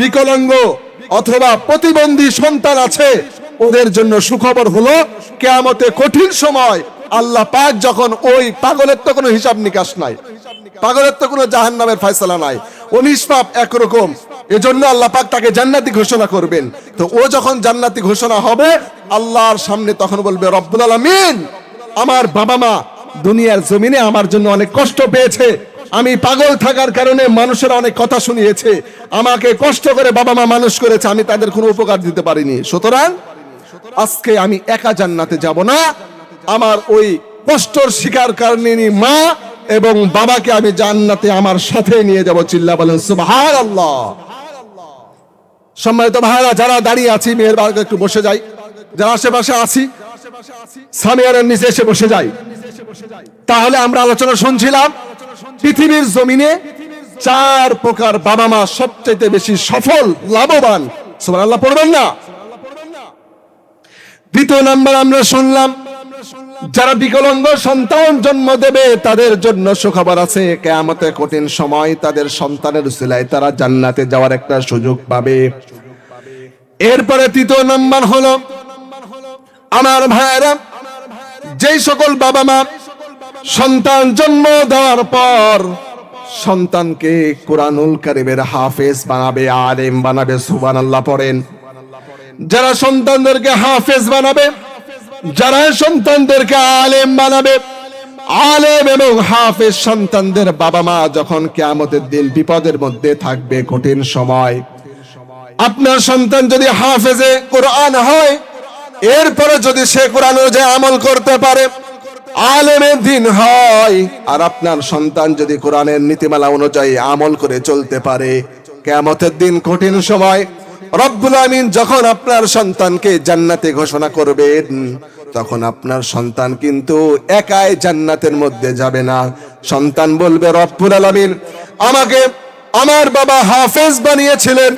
বিকলাঙ্গ অথবা প্রতিবন্ধী সন্তান আছে, ওদের জন্য সুখবর হলো কিয়ামতে কঠিন সময় আল্লাহ পাক যখন ওই পাগলের তো কোনো হিসাব নিকাশ নাই, পাগলের তো কোনো জাহান্নামের ফয়সালা নাই, ও নিষ্পাপ একরকম, এজন্য আল্লাহ পাক তাকে জান্নাতি ঘোষণা করবেন। তো ও যখন জান্নাতি ঘোষণা হবে আল্লাহর সামনে, তখন বলবে রব্বুল আলামিন, আমার বাবা মা দুনিয়ার জমিনে আমার জন্য অনেক কষ্ট পেয়েছে, আমি পাগল থাকার কারণে মানুষেরা অনেক কথা শুনিয়েছে, আমাকে কষ্ট করে বাবা মা মানুষ করেছে, আমি তাদের কোনো উপকার দিতে পারিনি, সুতরাং আজকে আমি একা জান্নাতে যাব না, আমার ওই কষ্টর শিকার কারণে মা এবং বাবাকে আমি জান্নাতে আমার সাথে নিয়ে যাব। চিল্লা বলেন সুবহানাল্লাহ। সম্মানিত ভাইরা, যারা দাঁড়িয়ে আছি মেয়ের বাড়িতে একটু বসে যাই, যারা আশেপাশে আছি সামিয়ারের নিচে এসে বসে যাই। তাহলে আমরা আলোচনা শুনছিলাম পৃথিবীর জমিনে চার প্রকার বাবা মা সবচেয়ে বেশি সফল, লাভবান। সুবহানাল্লাহ পড়বেন না? দ্বিতীয় নাম্বার আমরা শুনলাম যারা বিকলাঙ্গ সন্তান জন্ম দেবে তাদের জন্য সুখবর আছে, কিয়ামতে কঠিন সময় তাদের সন্তানের উসিলায় তারা জান্নাতে যাওয়ার একটা সুযোগ পাবে। এরপরে তৃতীয় নাম্বার হলো আমার ভাইয়েরা, যেই সকল বাবা মা সন্তান জন্ম দেওয়ার পর সন্তানকে কোরআনুল কারীমের হাফেজ বানাবে, আলেম বানাবে। সুবহানাল্লাহ পড়েন। যারা সন্তানদেরকে হাফেজ বানাবে, যারা সন্তানদেরকে আলেম বানাবে, আলেম এবং হাফেজ সন্তানদের বাবা মা যখন কিয়ামতের দিন বিপদের মধ্যে থাকবে, কঠিন সময়, আপনার সন্তান যদি হাফেজে কোরআন হয়, এরপরে যদি সে কোরআন অনুযায়ী আমল করতে পারে, আলেমের দিন হয়, আর আপনার সন্তান যদি কোরআনের নীতিমালা অনুযায়ী আমল করে চলতে পারে, কিয়ামতের দিন কঠিন সময় রব্বুল আমিন যখন আপনার সন্তানকে জান্নাতে ঘোষণা করবেন, তখন আপনার সন্তান কিন্তু একাই জান্নাতের মধ্যে যাবে না। সন্তান বলবে, রব্বুল আলামিন আমাকে আমার বাবা হাফেজ বানিয়েছিলেন,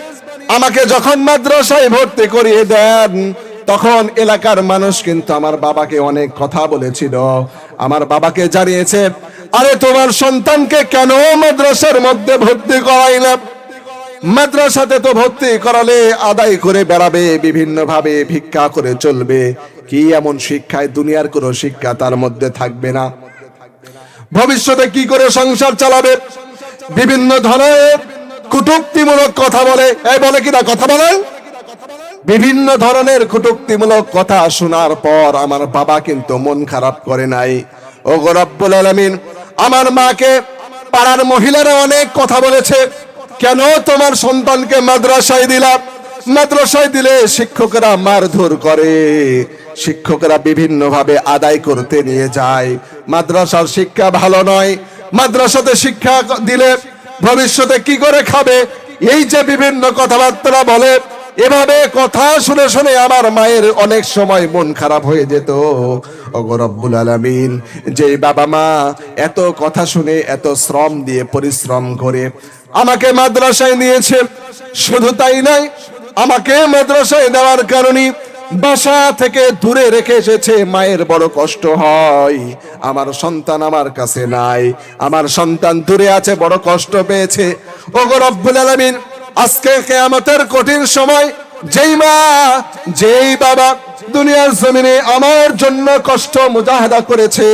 আমাকে যখন মাদ্রাসায় ভর্তি করিয়ে দেন, তখন এলাকার মানুষ কিন্তু আমার বাবাকে অনেক কথা বলেছিল। আমার বাবাকে জানিয়েছে, আরে তোমার সন্তানকে কেন মাদ্রাসার মধ্যে ভর্তি করাইলাম? মাদ্রাসাতে তো ভর্তি করালে আদায় করে বেড়াবে, বিভিন্ন ভাবে ভিক্ষা করে চলবে, কি এমন শিক্ষায় দুনিয়ার কোনো শিক্ষা তার মধ্যে থাকবে না? ভবিষ্যতে কি করে সংসার চালাবে? বিভিন্ন ধরনের কটূক্তিমূলক কথা বলে, এই বলে কিনা কথা বলেন, বিভিন্ন ধরনের কটূক্তিমূলক কথা শোনার পর আমার বাবা কিন্তু মন খারাপ করে নাই। ওগো রব্বুল আলামিন, আমার মাকে পাড়ার মহিলারা অনেক কথা বলেছে, কেন তোমার সন্তানকে মাদ্রাসায় দিলাম? মাদ্রাসায় দিলে শিক্ষকরা মারধর করে, শিক্ষকরা বিভিন্ন ভাবে আদায় করতে নিয়ে যায়, মাদ্রাসার শিক্ষা ভালো নয়, মাদ্রাসাতে শিক্ষা দিলে ভবিষ্যতে কি করে খাবে? এই যে বিভিন্ন কথাবার্তা বলে, এভাবে কথা শুনে শুনে আমার মায়ের অনেক সময় মন খারাপ হয়ে যেত। ওগো রব্বুল আলামিন, যে বাবা মা এত কথা শুনে এত শ্রম দিয়ে পরিশ্রম করে আমাকে মাদ্রাসায় নিয়েছে, শুধু তাই নয়, আমাকে মাদ্রাসায় দেওয়ার কারণে বাসা থেকে দূরে রেখে এসেছে, মায়ের বড় কষ্ট হয়, আমার সন্তান আমার কাছে নাই, আমার সন্তান দূরে আছে, বড় কষ্ট পেয়েছে। ওগো রব্বুল আলামিন, আজকে কিয়ামতের কঠিন সময় যেই মা যেই বাবা দুনিয়ার জমিনে আমার জন্য কষ্ট মুজাহাদা করেছে,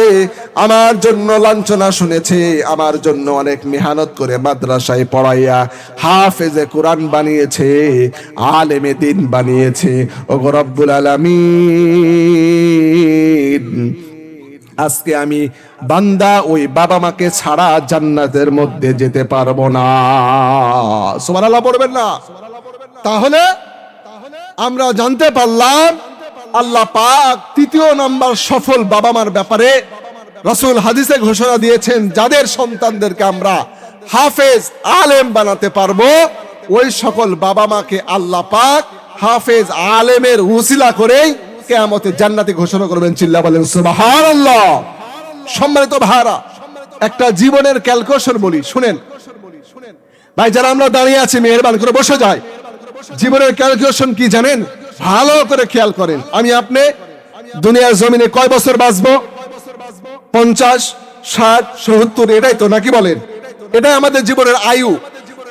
আমার জন্য লাঞ্ছনা শুনেছে, আমার জন্য অনেক মেহনত করে মাদ্রাসায় পড়াইয়া হাফেজে কোরআন বানিয়েছে, আলেমে দ্বীন বানিয়েছে, ওগো রব্বুল আলামিন, আজকে আমি বান্দা ওই বাবা মাকে ছাড়া জান্নাতের মধ্যে যেতে পারবো না। সুবহানাল্লাহ পড়বেন না? তাহলে আমরা জানতে পারলাম আল্লাহ পাক তৃতীয় নাম্বার সফল বাবা মার ব্যাপারে রাসূল হাদিসে ঘোষণা দিয়েছেন, যাদের সন্তানদেরকে আমরা হাফেজ আলেম বানাতে পারবো, ওই সকল বাবা মাকে আল্লাহ পাক হাফেজ আলেমের উসিলা করেই কিয়ামতে জান্নাতে ঘোষণা করবেন। চিল্লা বলেন সুবহানাল্লাহ। সম্মানিত ভাইরা, একটা জীবনের ক্যালকুলেশন বলি, শুনেন ভাই, যারা আমরা দাঁড়িয়ে আছি মেহেরবান করে বসে যায়। জীবনের ক্যালকুলেশন কি জানেন? ভালো করে খেয়াল করেন। আমি আপনি দুনিয়ার জমিনে কয় বছর বাঁচবো? 50, 60, 70, এটাই তো নাকি বলেন? এটাই আমাদের জীবনের আয়ু।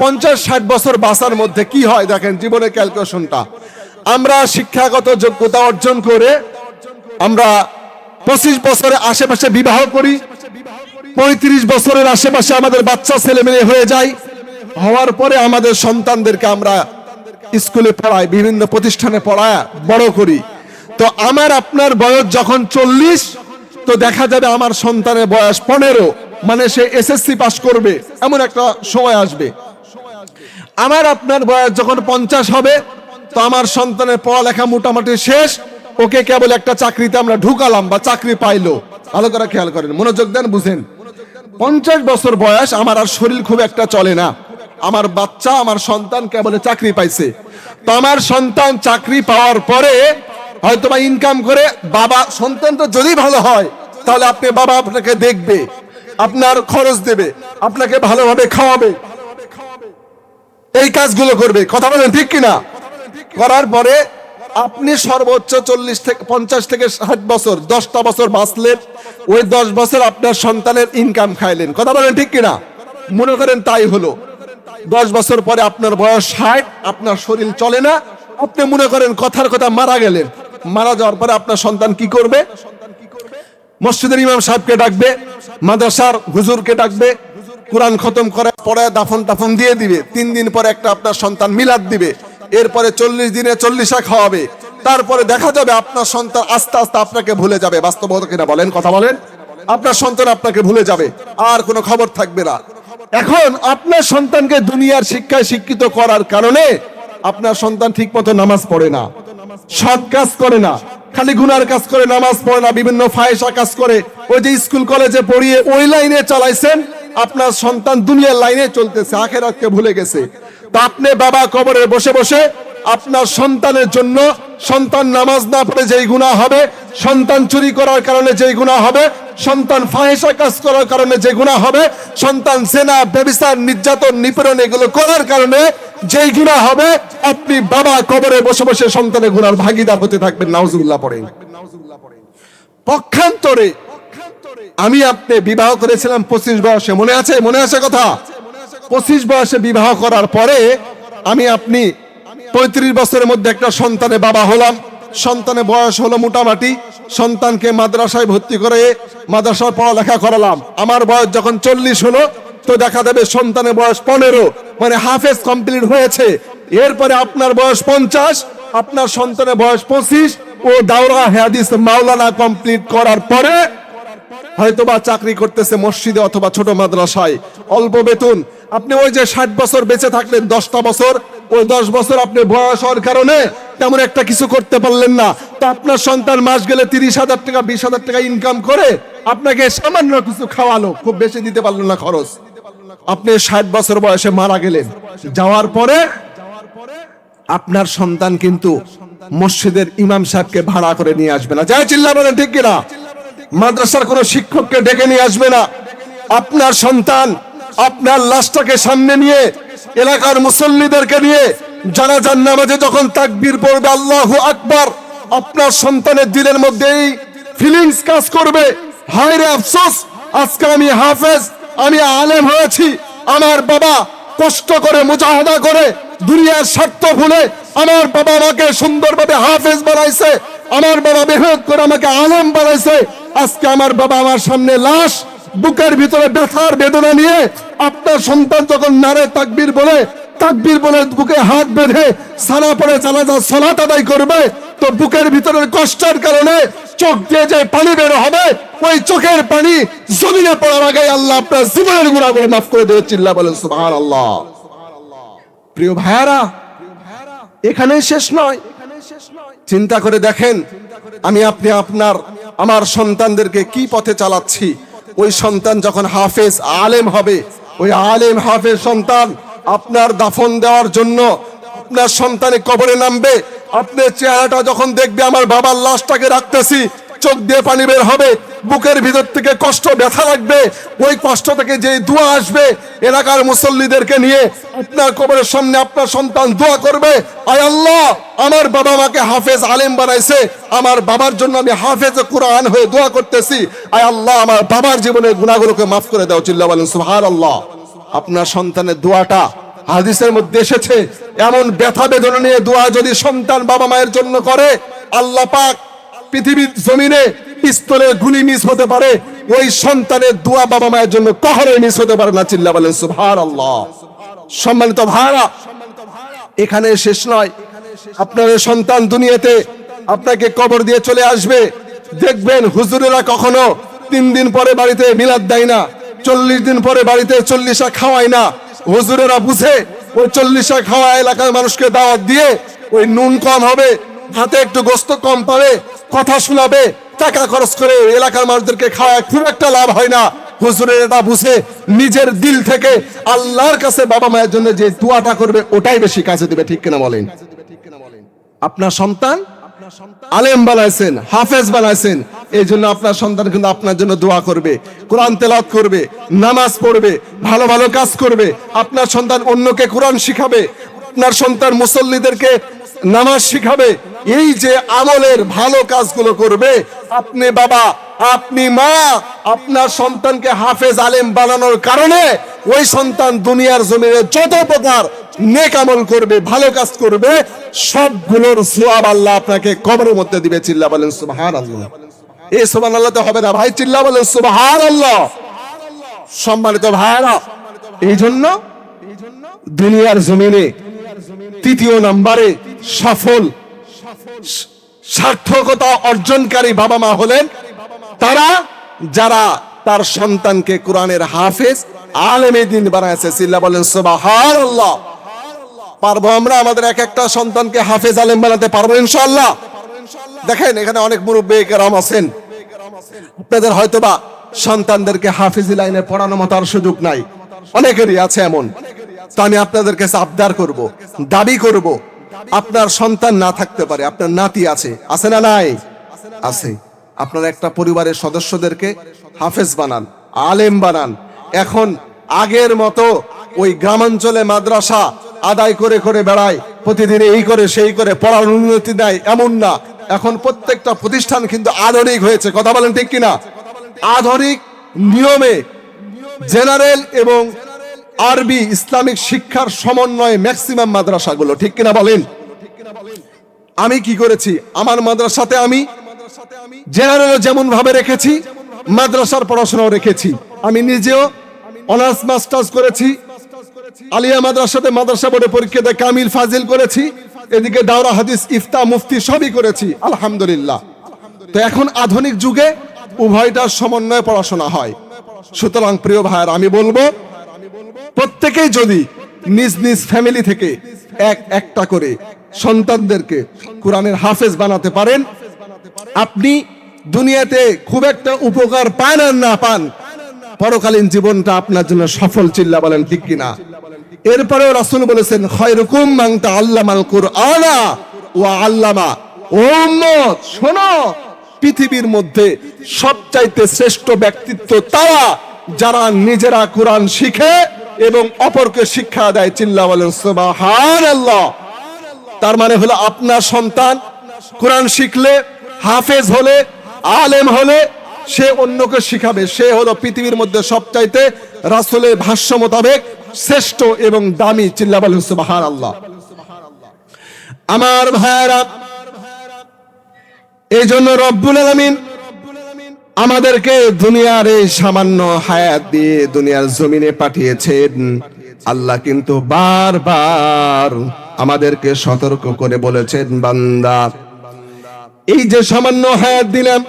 50-60 বছর বাঁচার মধ্যে কি হয় দেখেন জীবনের ক্যালকুলেশনটা। আমরা শিক্ষাগত যোগ্যতা অর্জন করে আমরা 25 বছরের আশেপাশে বিবাহ করি, 35 বছরের আশেপাশে আমাদের বাচ্চা ছেলে মেয়ে হয়ে যায়, হওয়ার পরে আমাদের সন্তানদেরকে আমরা স্কুলে পড়াই, বিভিন্ন প্রতিষ্ঠানে পড়ায় বড় করি। তো আমার আপনার বয়স যখন 40, তো দেখা যাবে আমার সন্তানের বয়স 15, মানে সে এসএসসি পাস করবে, এমন একটা সময় আসবে। আমার আপনার বয়স যখন 50 হবে, তো আমার সন্তানের পড়ালেখা মোটামুটি শেষ, ওকে কেবল একটা চাকরিতে আমরা ঢুকালাম বা চাকরি পাইলো। ভালো করে খেয়াল করেন, মনোযোগ দেন, বুঝেন। 50 বছর বয়স, আমার আর শরীর খুব একটা চলে না, আমার বাচ্চা আমার সন্তান কেবল চাকরি পাইছে। তো আমার সন্তান চাকরি পাওয়ার পরে হয়তো বা ইনকাম করে, বাবা সন্তানটা যদি ভালো হয় তাহলে আপনি বাবা আপনাকে দেখবে, আপনার খরচ দেবে, আপনাকে ভালোভাবে খাওয়াবে, এই কাজগুলো করবে। কথা বলেন ঠিক কিনা? করার পরে আপনি সর্বোচ্চ 50 থেকে 60 বছর, 10টা বছর বাঁচলেন, ওই 10 বছর আপনার সন্তানের ইনকাম খাইলেন। কথা বলেন ঠিক কিনা? মনে করেন তাই হলো। 10 বছর পরে আপনার বয়স 60, আপনার শরীর চলে না, আপনি মনে করেন কথার কথা মারা গেলেন। মারা যাওয়ার পরে আপনার সন্তান কি করবে? মসজিদের ইমাম সাহেবকে ডাকবে, মাদ্রাসার হুজুরকে ডাকবে, কোরআন খতম করে পড়ে দাফন টাফন দিয়ে দিবে। 3 দিন পরে একটা আপনার সন্তান মিলাদ দিবে, এরপরে 40 দিনে 40 খাওয়াবে। তারপরে দেখা যাবে আপনার সন্তান আস্তে আস্তে আপনাকে ভুলে যাবে। বাস্তবতা কিনা বলেন, কথা বলেন। আপনার সন্তান আপনাকে ভুলে যাবে, আর কোনো খবর থাকবে না। এখন আপনার সন্তানকে দুনিয়ার শিক্ষায় শিক্ষিত করার কারণে আপনার সন্তান ঠিক মতো নামাজ পড়ে না, সৎ কাজ করে না, খালি গুনার কাজ করে, নামাজ পড়ে না, বিভিন্ন ফাহিশা কাজ করে। ওই যে স্কুল কলেজে পড়িয়ে ওই লাইনে চালাইছেন, আপনার সন্তান দুনিয়ার লাইনে চলতেছে, আখিরাতকে ভুলে গেছে। তা আপনি বাবা কবরে বসে বসে আপনার সন্তানের জন্য, সন্তান নামাজ না পড়ে যেই গুনাহ হবে, সন্তান চুরি করার কারণে যেই গুনাহ হবে, সন্তান ফাহিশা কাজ করার কারণে যে গুনাহ হবে, সন্তান জেনা, ব্যভিচার, নির্যাতন, নিপীড়ন এগুলো করার কারণে যেই গুনাহ হবে, আপনি বাবা কবরে বসে বসে সন্তানের গুনার ভাগীদার হতে থাকবেন। নাউজুবিল্লাহ পড়েন। পক্ষান্তরে আমি আপনি বিবাহ করেছিলাম 25 বয়সে, মনে আছে? মনে আছে কথা? 25 বয়সে বিবাহ করার পরে আমি আপনি 35 বছরের মধ্যে একটা সন্তানের বাবা হলাম। সন্তানের বয়স হলো মোটামুটি, সন্তানকে মাদ্রাসায় ভর্তি করে মাদ্রাসায় পড়ালেখা করালাম। আমার বয়স যখন 40 হলো, তো দেখা যাবে সন্তানের বয়স 15, মানে হাফেজ কমপ্লিট হয়েছে। এরপরে আপনার বয়স 50, আপনার সন্তানের বয়স 25, ও দাওরা হাদিস মাওলানা কমপ্লিট করার পরে হয়তোবা চাকরি করতেছে মসজিদে অথবা ছোট মাদ্রাসায়, অল্প বেতন। আপনি ওই যে 60 বছর বেঁচে থাকলেন 10টা বছর, ওই 10 বছর আপনি বয়স হওয়ার কারণে তেমন একটা কিছু করতে পারলেন না। তো আপনার সন্তান মাস গেলে 30,000 টাকা 20,000 টাকা ইনকাম করে আপনাকে সামান্য কিছু খাওয়ালো, খুব বেশি দিতে পারলেন না খরচ। আপনি 60 বছর বয়সে মারা গেলেন, যাওয়ার পরে আপনার সন্তান কিন্তু মসজিদের ইমাম সাহেবকে ভাড়া করে নিয়ে আসবে না। যাই চিল্লা বলেন ঠিক কিনা? মাদ্রাসার কোনো শিক্ষককে ডেকে নিয়ে আসবে না। আপনার সন্তান আপনার লাশটাকে সামনে নিয়ে এলাকার মুসল্লিদেরকে নিয়ে জানাজার নামাজে যখন তাকবীর পড়বে আল্লাহু আকবার, আপনার সন্তানের দিলের মধ্যে এই ফিলিংস কাজ করবে, হায় রে আফসোস, আজকে আমি হাফেজ, আমি আলেম হয়েছি, আমার বাবা কষ্ট করে মুজাহাদা করে দুনিয়ার স্বার্থ ভুলে আমার বাবা আমাকে সুন্দরভাবে হাফেজ বানাইছে, আমার বাবা মেহনত করে আমাকে আলেম বানাইছে। আজকে আমার বাবা আমার সামনে লাশ, বুকের ভিতরে ব্যথার বেদনা নিয়ে আপনার সন্তান যখন নারে তাকবীর বলে বুকে হাত বেঁধে সানা পড়ে জানাজা সালাত আদায় করবে, তো বুকের ভিতরের কষ্টের কারণে চোখ দিয়ে যে পানি বের হবে, ওই চোখের পানি জমিনে পড়ার আগে আল্লাহ আপনার জীবনের গুনাহগুলো মাফ করে দেবে। চিল্লা বলেন সুবহানাল্লাহ। প্রিয় ভাইরা, এখানেই শেষ নয়। চিন্তা করে দেখেন, আমি আপনি আপনার আমার সন্তানদেরকে কি পথে চালাচ্ছি। ওই সন্তান যখন হাফেজ আলেম হবে, ওই আলেম হাফেজ সন্তান আপনার দাফন দেওয়ার জন্য আপনার সন্তানে কবরে নামবে। আপনার চেহারাটা যখন দেখবে, আমার বাবার লাশটাকে রাখতেছি, চোখ দিয়ে পানি বের হবে, বুকের ভিতর থেকে কষ্ট ব্যথা লাগবে। ওই কষ্ট থেকে যে দোয়া আসবে, এলাকার মুসল্লিদেরকে নিয়ে আপনার কবরের সামনে আপনার সন্তান দোয়া করবে, আয় আল্লাহ, আমার বাবা আমাকে হাফেজ আলেম বানাইছে, আমার বাবার জন্য আমি হাফেজ কোরআন হয়ে দোয়া করতেছি, আয় আল্লাহ আমার বাবার জীবনের গুনাহগুলোকে মাফ করে দাও। চিল্লা বলেন সুবহানাল্লাহ। আপনার সন্তানের দোয়াটা হাদিসের মধ্যে এসেছে, এমন ব্যথা বেদনা নিয়ে দোয়া যদি সন্তান বাবা মায়ের জন্য করে, আল্লাহ পাক পৃথিবীর জমিনে পিস্তলের গুলি মিস হতে পারে, ওই সন্তানের দোয়া বাবা মায়ের জন্য কখনোই মিস হতে পারে না। চিল্লা বলেন সুবহানাল্লাহ। সম্মানিত ভাইরা, এখানে শেষ নয়। আপনার সন্তান দুনিয়াতে আপনাকে কবর দিয়ে চলে আসবে, দেখবেন হুজুরেরা কখনো 3 দিন পরে বাড়িতে মিলাদ দেয় না, 40 দিন পরে বাড়িতে 40 খাওয়ায় না। হুজুরেরা বুঝে ওই 40 খাওয়া এলাকার মানুষকে দাওয়াত দিয়ে ওই নুন কম হবে, হাতে একটু গোস্ত কম পাবে, কথা শোনাবে, টাকা খরচ করে এলাকার মানুষদেরকে খাওয়ায় খুব একটা লাভ হয় না। হুজুরের এটা বুঝে নিজের দিল থেকে আল্লাহর কাছে বাবা মায়ের জন্য যে দোয়াটা করবে, ওটাই বেশি কাজে দিবে। ঠিক কিনা বলেন? আপনার সন্তান আলেম বানাইছেন, হাফেজ বানাইছেন, এই জন্য আপনার সন্তান কিন্তু আপনার জন্য দোয়া করবে, কোরআন তেলাওয়াত করবে, নামাজ পড়বে, ভালো ভালো কাজ করবে। আপনার সন্তান অন্যকে কোরআন শিখাবে, আপনার সন্তান মুসল্লিদেরকে নামাজ শিখাবে। এই যে আমলের ভালো কাজগুলো করবে, আপনি বাবা, আপনি মা, আপনার সন্তানকে হাফেজ আলেম বানানোর কারণে ওই সন্তান দুনিয়ার জমিনে যত প্রকার নেক আমল করবে, ভালো কাজ করবে, সবগুলোর সওয়াব আল্লাহ আপনাকে কবরের মধ্যে দিবে। চিল্লা বলেন সুবহানাল্লাহ। এই সুবহানাল্লাহ তো হবে না ভাই, চিল্লা বলেন সুবহানাল্লাহ। সম্মানিত ভাইরা, এই জন্য দুনিয়ার জমিনে 3য় নম্বরে সফল সার্থকতা অর্জনকারী বাবা মা হলেন তারা যারা তার সন্তানকে কোরআনের হাফেজ আলেমে দ্বীন বানাইছে। চিল্লা বলেন সুবহানাল্লাহ। পারবো আমরা আমাদের এক একটা সন্তানকে হাফেজ আলেম বানাতে পারবো ইনশাআল্লাহ? দেখেন, এখানে অনেক মুরব্বি কেরাম আছেন, আপনাদের হয়তোবা সন্তানদেরকে হাফেজি লাইনে পড়ানোর মতো আর সুযোগ নাই, অনেকেরই আছে এমন। তো আমি আপনাদের কাছে আবদার করব, দাবি করব, আপনার সন্তান না থাকতে পারে, আপনার নাতি আছে, আছে না নাই? আছে। আপনারা একটা পরিবারের সদস্যদেরকে হাফেজ বানান, আলেম বানান। এখন আগের মতো ওই গ্রামাঞ্চলে মাদ্রাসা আদায় করে করে বেড়ায়, প্রতিদিন এই করে সেই করে, পড়ার উন্নতি নাই এমন না। এখন প্রত্যেকটা প্রতিষ্ঠান কিন্তু আধুনিক হয়েছে, কথা বলেন ঠিক কিনা? আধুনিক নিয়মে জেনারেল এবং আরবি ইসলামিক শিক্ষার সমন্বয়ে ম্যাক্সিমাম মাদ্রাসাগুলো, ঠিক কিনা বলেন? আমি কি করেছি, আমার মাদ্রাসাতে আমি জেনারেল যেমন ভাবে রেখেছি, মাদ্রাসার পড়াশোনাও রেখেছি। আমি নিজেও অনার্স মাস্টার্স করেছি, আলিয়া মাদ্রাসাতে মাদ্রাসা বোর্ডে পরীক্ষা দিয়ে কামিল ফাজিল করেছি, এদিকে দাওরা হাদিস ইফতা মুফতি সবই করেছি আলহামদুলিল্লাহ। তো এখন আধুনিক যুগে উভয়টার সমন্বয়ে পড়াশোনা হয়। সুতরাং প্রিয় ভাইয়ের, আমি বলবো প্রত্যেকেই যদি নিজ নিজ ফ্যামিলি থেকে একটা করে সন্তানদেরকে কোরআনের হাফেজ বানাতে পারেন, আপনি দুনিয়াতে খুব একটা উপকার পান আর না পান, পরকালীন জীবনটা আপনার জন্য সফল, চিল্লা বলেন ঠিক কিনা? এরপরেও রাসূল বলেছেন, খায়রুকুম মান তাআল্লামাল কুরআনা ওয়া আল্লামা। ও উম্মত শোনো, পৃথিবীর মধ্যে সবচাইতে শ্রেষ্ঠ ব্যক্তিত্ব তারা যারা নিজেরা কোরআন শিখে এবং অপরকে শিক্ষা দেয়, চিল্লা বলেন সুবহানাল্লাহ। তার মানে হলো আপনার সন্তান কোরআন শিখলে, হাফেজ হলে, আলেম হলে, সে অন্যকে শিখাবে, সে হলো পৃথিবীর মধ্যে সবচাইতে রাসূলের ভাষ্য মোতাবেক শ্রেষ্ঠ এবং দামি, চিল্লা বলেন সুবহানাল্লাহ। আমার ভাইরা, এই জন্য রব্বুল আলামিন আমাদেরকে দুনিয়ার এই সামান্য হায়াত দিয়ে দুনিয়ার জমিনে পাঠিয়েছেন। আল্লাহ কিন্তু বারবার আমাদেরকে সতর্ক করে বলেছেন, বান্দা এই যে সামান্য হায়াত দিলাম,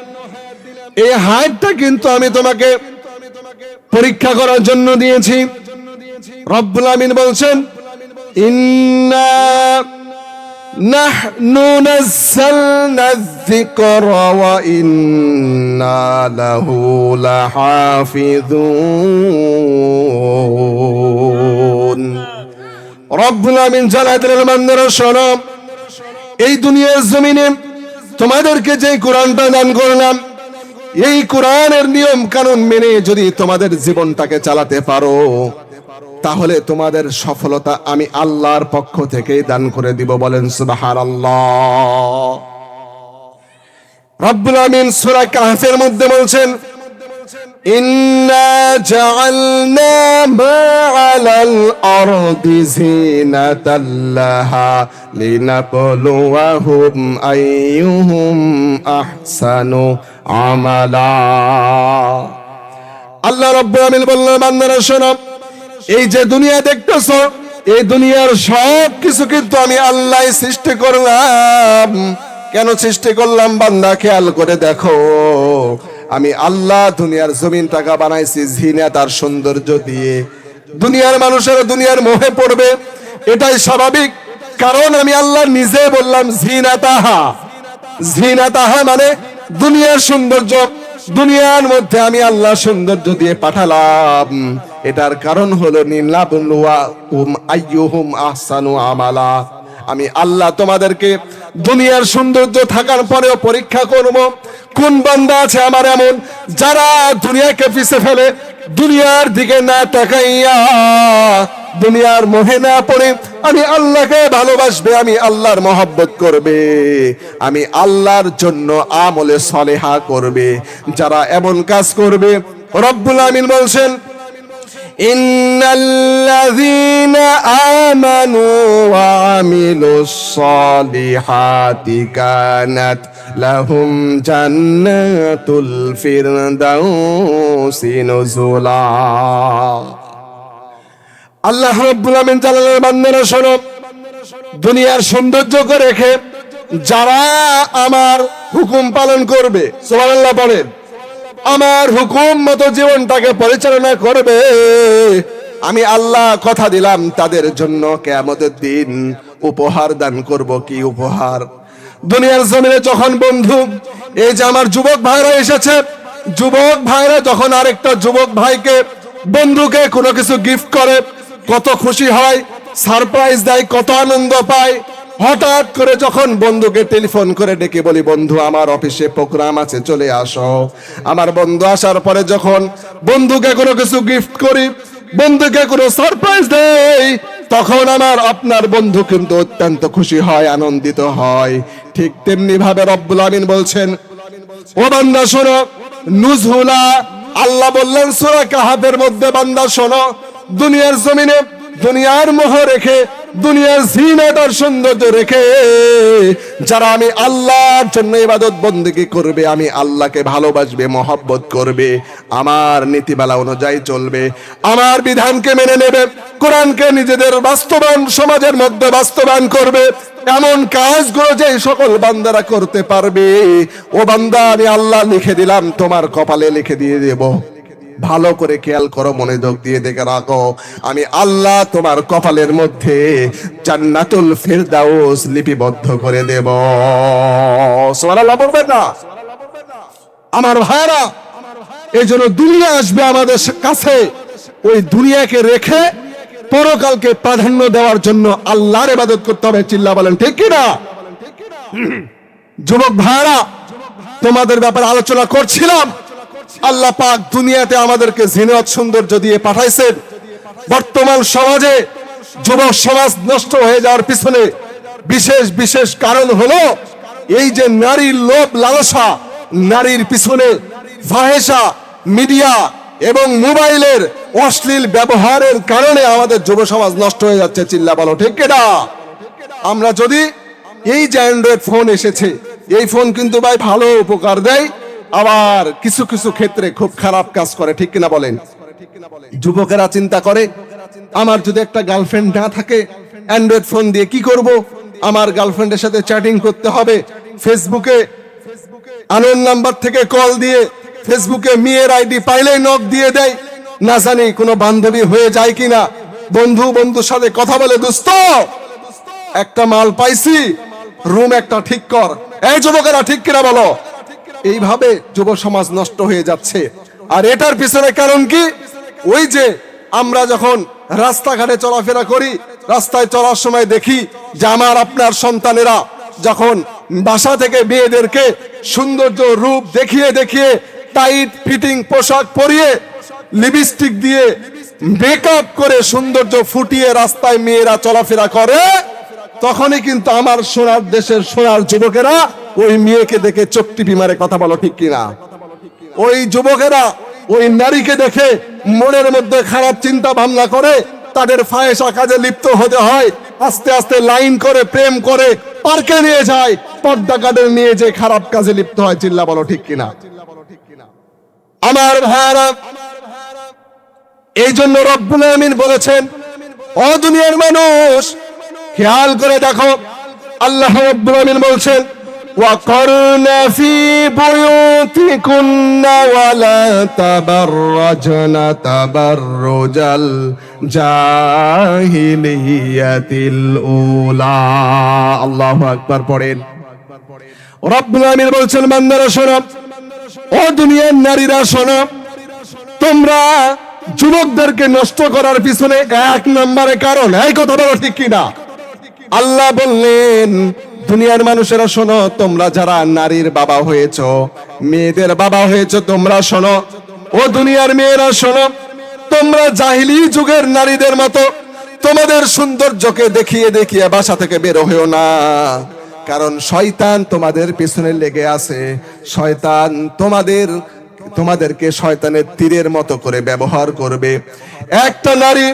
এই হায়াতটা কিন্তু আমি তোমাকে পরীক্ষা করার জন্য দিয়েছি। রব্বুল আমিন বলছেন, ইন্না নাহনু নাযালনা যিকরা ওয়া ইন্না লাহু লাহাফিযুন। রব্বুল আমিন জানায় দিলেন, বান্দারা শোনো, এই দুনিয়ার জমিনে তোমাদেরকে যে কোরআনটা দান করলাম, এই কোরআনের নিয়ম কানুন মেনে যদি তোমাদের জীবনটাকে চালাতে পারো, তাহলে তোমাদের সফলতা আমি আল্লাহর পক্ষ থেকেই দান করে দিব, বলেন সুবহানাল্লাহ। রব্বুল আমিন সূরা কাহফের মধ্যে বলছেন, ইন্না জাআলনা মা আলাল আরদি জিনাতাল লাহা লিনাবলুয়াহুম আইয়ুহুম আহসানু আমালা। আল্লাহ রাব্বুল আমিন বললেন, বান্দারা শোনো, এই যে দুনিয়া দেখতেছো, এই দুনিয়ার সব কিছু কিন্তু আমি আল্লাহ সৃষ্টি করলাম। কেন সৃষ্টি করলাম বান্দা, খেয়াল করে দেখো। আমি আল্লাহ দুনিয়ার জমিনটাকে বানাইছি জিনাত আর সৌন্দর্য দিয়ে। দুনিয়ার মানুষেরা দুনিয়ার মোহে পড়বে, এটাই স্বাভাবিক, কারণ আমি আল্লাহ নিজে বললাম জিনাতাহা। জিনাতাহা মানে দুনিয়ার সৌন্দর্য। দুনিয়ার মধ্যে আমি আল্লাহ সৌন্দর্য দিয়ে পাঠালাম। এটার কারণ হলো লিনাবলুয়াহুম আইয়ুহুম আহসানু আমালা। আমি আল্লাহ তোমাদেরকে দুনিয়ার সৌন্দর্য থাকার পরেও পরীক্ষা করব, কোন বান্দা আছে আমার এমন যারা দুনিয়াকে পিছে ফেলে, দুনিয়ার দিকে না তাকাইয়া, দুনিয়ার মোহে না পড়ে আমি আল্লাহকে ভালোবাসবে, আমি আল্লাহর মহব্বত করবে, আমি আল্লাহর জন্য আমলে সালেহা করবে। যারা এমন কাজ করবে, রব্বুল আমিন বলছেন, ইন্নাল্লাযীনা আমানু ওয়া আমিলুস সালিহাতি কানাত লাহুম জান্নাতুল ফিরদাউসি নুজুলা। আল্লাহ রাব্বুল আমিন জালালের বান্দারা শোনো, দুনিয়ার সৌন্দর্যকে রেখে যারা আমার হুকুম পালন করবে, সুবহানাল্লাহ বলেন, আমার হুকুম মতো জীবনটাকে পরিচালনা করবে, আমি আল্লাহ কথা দিলাম তাদের জন্য কিয়ামতের দিন উপহার দান করব। কি উপহার? দুনিয়ার জমিনে যখন বন্ধু, এই যে আমার যুবক ভাইরা এসেছে, যুবক ভাইরা যখন আরেকটা যুবক ভাইকে, বন্ধুকে কোনো কিছু গিফট করে, কত খুশি হয়, সারপ্রাইজ দেয়, কত আনন্দ পায়। হঠাৎ করে যখন বন্ধুকে টেলিফোন করে ডেকে বলি, বন্ধু আমার অফিসে প্রোগ্রাম আছে, চলে আসো। আমার বন্ধু আসার পরে যখন বন্ধুকে কোনো কিছু গিফট করি, বন্ধুকে কোনো সারপ্রাইজ দেই, তখন আপনার বন্ধু কিন্তু অত্যন্ত খুশি হয়, আনন্দিত হয়। ঠিক তেমনি ভাবে রব্বুল আমিন বলছেন, ও বান্দা শোনো, নুজহুলা, আল্লাহ বললেন সূরা কাহাফের মধ্যে, বান্দা শোনো, দুনিয়ার জমিনে দুনিয়ার মোহ রেখে, দুনিয়ার জিনাত আর সৌন্দর্য রেখে যারা আমি আল্লাহর জন্য ইবাদত বন্দেগী করবে, আমি আল্লাহকে ভালোবাসবে, মহব্বত করবে, আমার নীতিমালা অনুযায়ী চলবে, আমার বিধানকে মেনে নেবে, কোরআনকে নিজেদের বাস্তবায়ন সমাজের মধ্যে বাস্তবায়ন করবে, এমন কাজগুলো যে সকল বান্দারা করতে পারবে, ও বান্দা আমি আল্লাহ লিখে দিলাম, তোমার কপালে লিখে দিয়ে দেব। ভালো করে খেয়াল করো, মনোযোগ দিয়ে দেখে রাখো, আমি আল্লাহ তোমার কপালের মধ্যে জান্নাতুল ফিরদাউস লিপিবদ্ধ করে দেব। সুবহানাল্লাহ বলবেন না? আমার ভাইরা, এই জন্য দুনিয়া আসবে আমাদের কাছে, ওই দুনিয়াকে রেখে পরকালকে প্রাধান্য দেওয়ার জন্য আল্লাহর ইবাদত করতে হবে। চিল্লা বলেন ঠিক কি না? যুবক ভাইরা, তোমাদের ব্যাপারে আলোচনা করছিলাম। আল্লাহ পাক দুনিয়াতে আমাদেরকে জিনাত সৌন্দর্য দিয়ে পাঠাইছেন। বর্তমান সমাজে যুব সমাজ নষ্ট হয়ে যাওয়ার পিছনে বিশেষ বিশেষ কারণ হলো এই যে নারীর লোভ লালসা, নারীর পিছনে ফাহেসা, মিডিয়া এবং মোবাইলের অশ্লীল ব্যবহারের কারণে আমাদের যুব সমাজ নষ্ট হয়ে যাচ্ছে। চিল্লা বলো ঠিক কিনা? আমরা যদি এই যে অ্যান্ড্রয়েড ফোন এসেছে, এই ফোন কিন্তু ভাই ভালো উপকার দেয়, আবার কিছু কিছু ক্ষেত্রে খুব খারাপ কাজ করে, ঠিক কিনা বলেন? যুবকেরা চিন্তা করে, আমার যদি একটা গার্লফ্রেন্ড না থাকে, অ্যান্ড্রয়েড ফোন দিয়ে কি করব? আমার গার্লফ্রেন্ডের সাথে চ্যাটিং করতে হবে, ফেসবুকে আননোন নাম্বার থেকে কল দিয়ে, ফেসবুকে মেয়ের আইডি পাইলেই নক দিয়ে দেয়, না জানি কোনো বান্ধবী হয়ে যায় কিনা, বন্ধুর সাথে কথা বলে, দোস্ত একটা মাল পাইছি, রুম একটা ঠিক কর। এই যুবকেরা ঠিক কিনা বলো? এইভাবে যুব সমাজ নষ্ট হয়ে যাচ্ছে। আর এটার পিছনে কারণ কি? ওই যে আমরা যখন রাস্তাঘাটে চলাফেরা করি, রাস্তায় চলার সময় দেখি যে আমার আপনার সন্তানেরা যখন বাসা থেকে মেয়েদেরকে সৌন্দর্য রূপ দেখিয়ে দেখিয়ে টাইট ফিটিং পোশাক পরিয়ে, লিপস্টিক দিয়ে মেকআপ করে সৌন্দর্য ফুটিয়ে রাস্তায় মেয়েরা চলাফেরা করে, তখনই কিন্তু আমার সোনার দেশের সোনার যুবকেরা ওই মেয়েকে দেখে চোখ টিপি মারে। কথা বলো ঠিক কিনা? ওই যুবকেরা ওই নারীকে দেখে মনের মধ্যে খারাপ চিন্তা ভাবনা করে, তাদের ফাহেসা কাজে লিপ্ত হতে হয়, আস্তে আস্তে লাইন করে প্রেম করে পার্কে নিয়ে যায়, পর্দা কাদের নিয়ে যে খারাপ কাজে লিপ্ত হয়। চিল্লা বলো ঠিক কিনা? আমার ভাইরা, এই জন্য রব্বুল আমিন বলেছেন, ও দুনিয়ার মানুষ খেয়াল করে দেখো, আল্লাহ রব্বুল আমিন বলছেন, وَقَرْنَ فِي بُيُوتِكُنَّ وَلَا تَبَرَّجْنَ تَبَرُّجَ الْجَاهِلِيَّةِ الْأُولَى। আল্লাহু আকবার পড়েন। রব্বুল আমিন বলছেন, বান্দারা শোনো, ও দুনিয়ার নারীরা শোনো, তোমরা যুবকদেরকে নষ্ট করার পিছনে এক নম্বরে কারণ, এই কথা বলো ঠিক কিনা? আল্লাহ বললেন, দুনিয়ার মানুষেরা শোনো, তোমরা যারা নারীর বাবা হয়েছো, মেয়েদের বাবা হয়েছো, তোমরা শোনো, ও দুনিয়ার মেয়েরা শোনো, তোমরা জাহিলি যুগের নারীদের মতো তোমাদের সৌন্দর্যকে দেখিয়ে দেখিয়ে বাসা থেকে বের হয়েও না, কারণ শয়তান তোমাদের পিছনে লেগে আছে। শয়তান তোমাদেরকে শয়তানের তীরের মতো করে ব্যবহার করবে। একটা নারী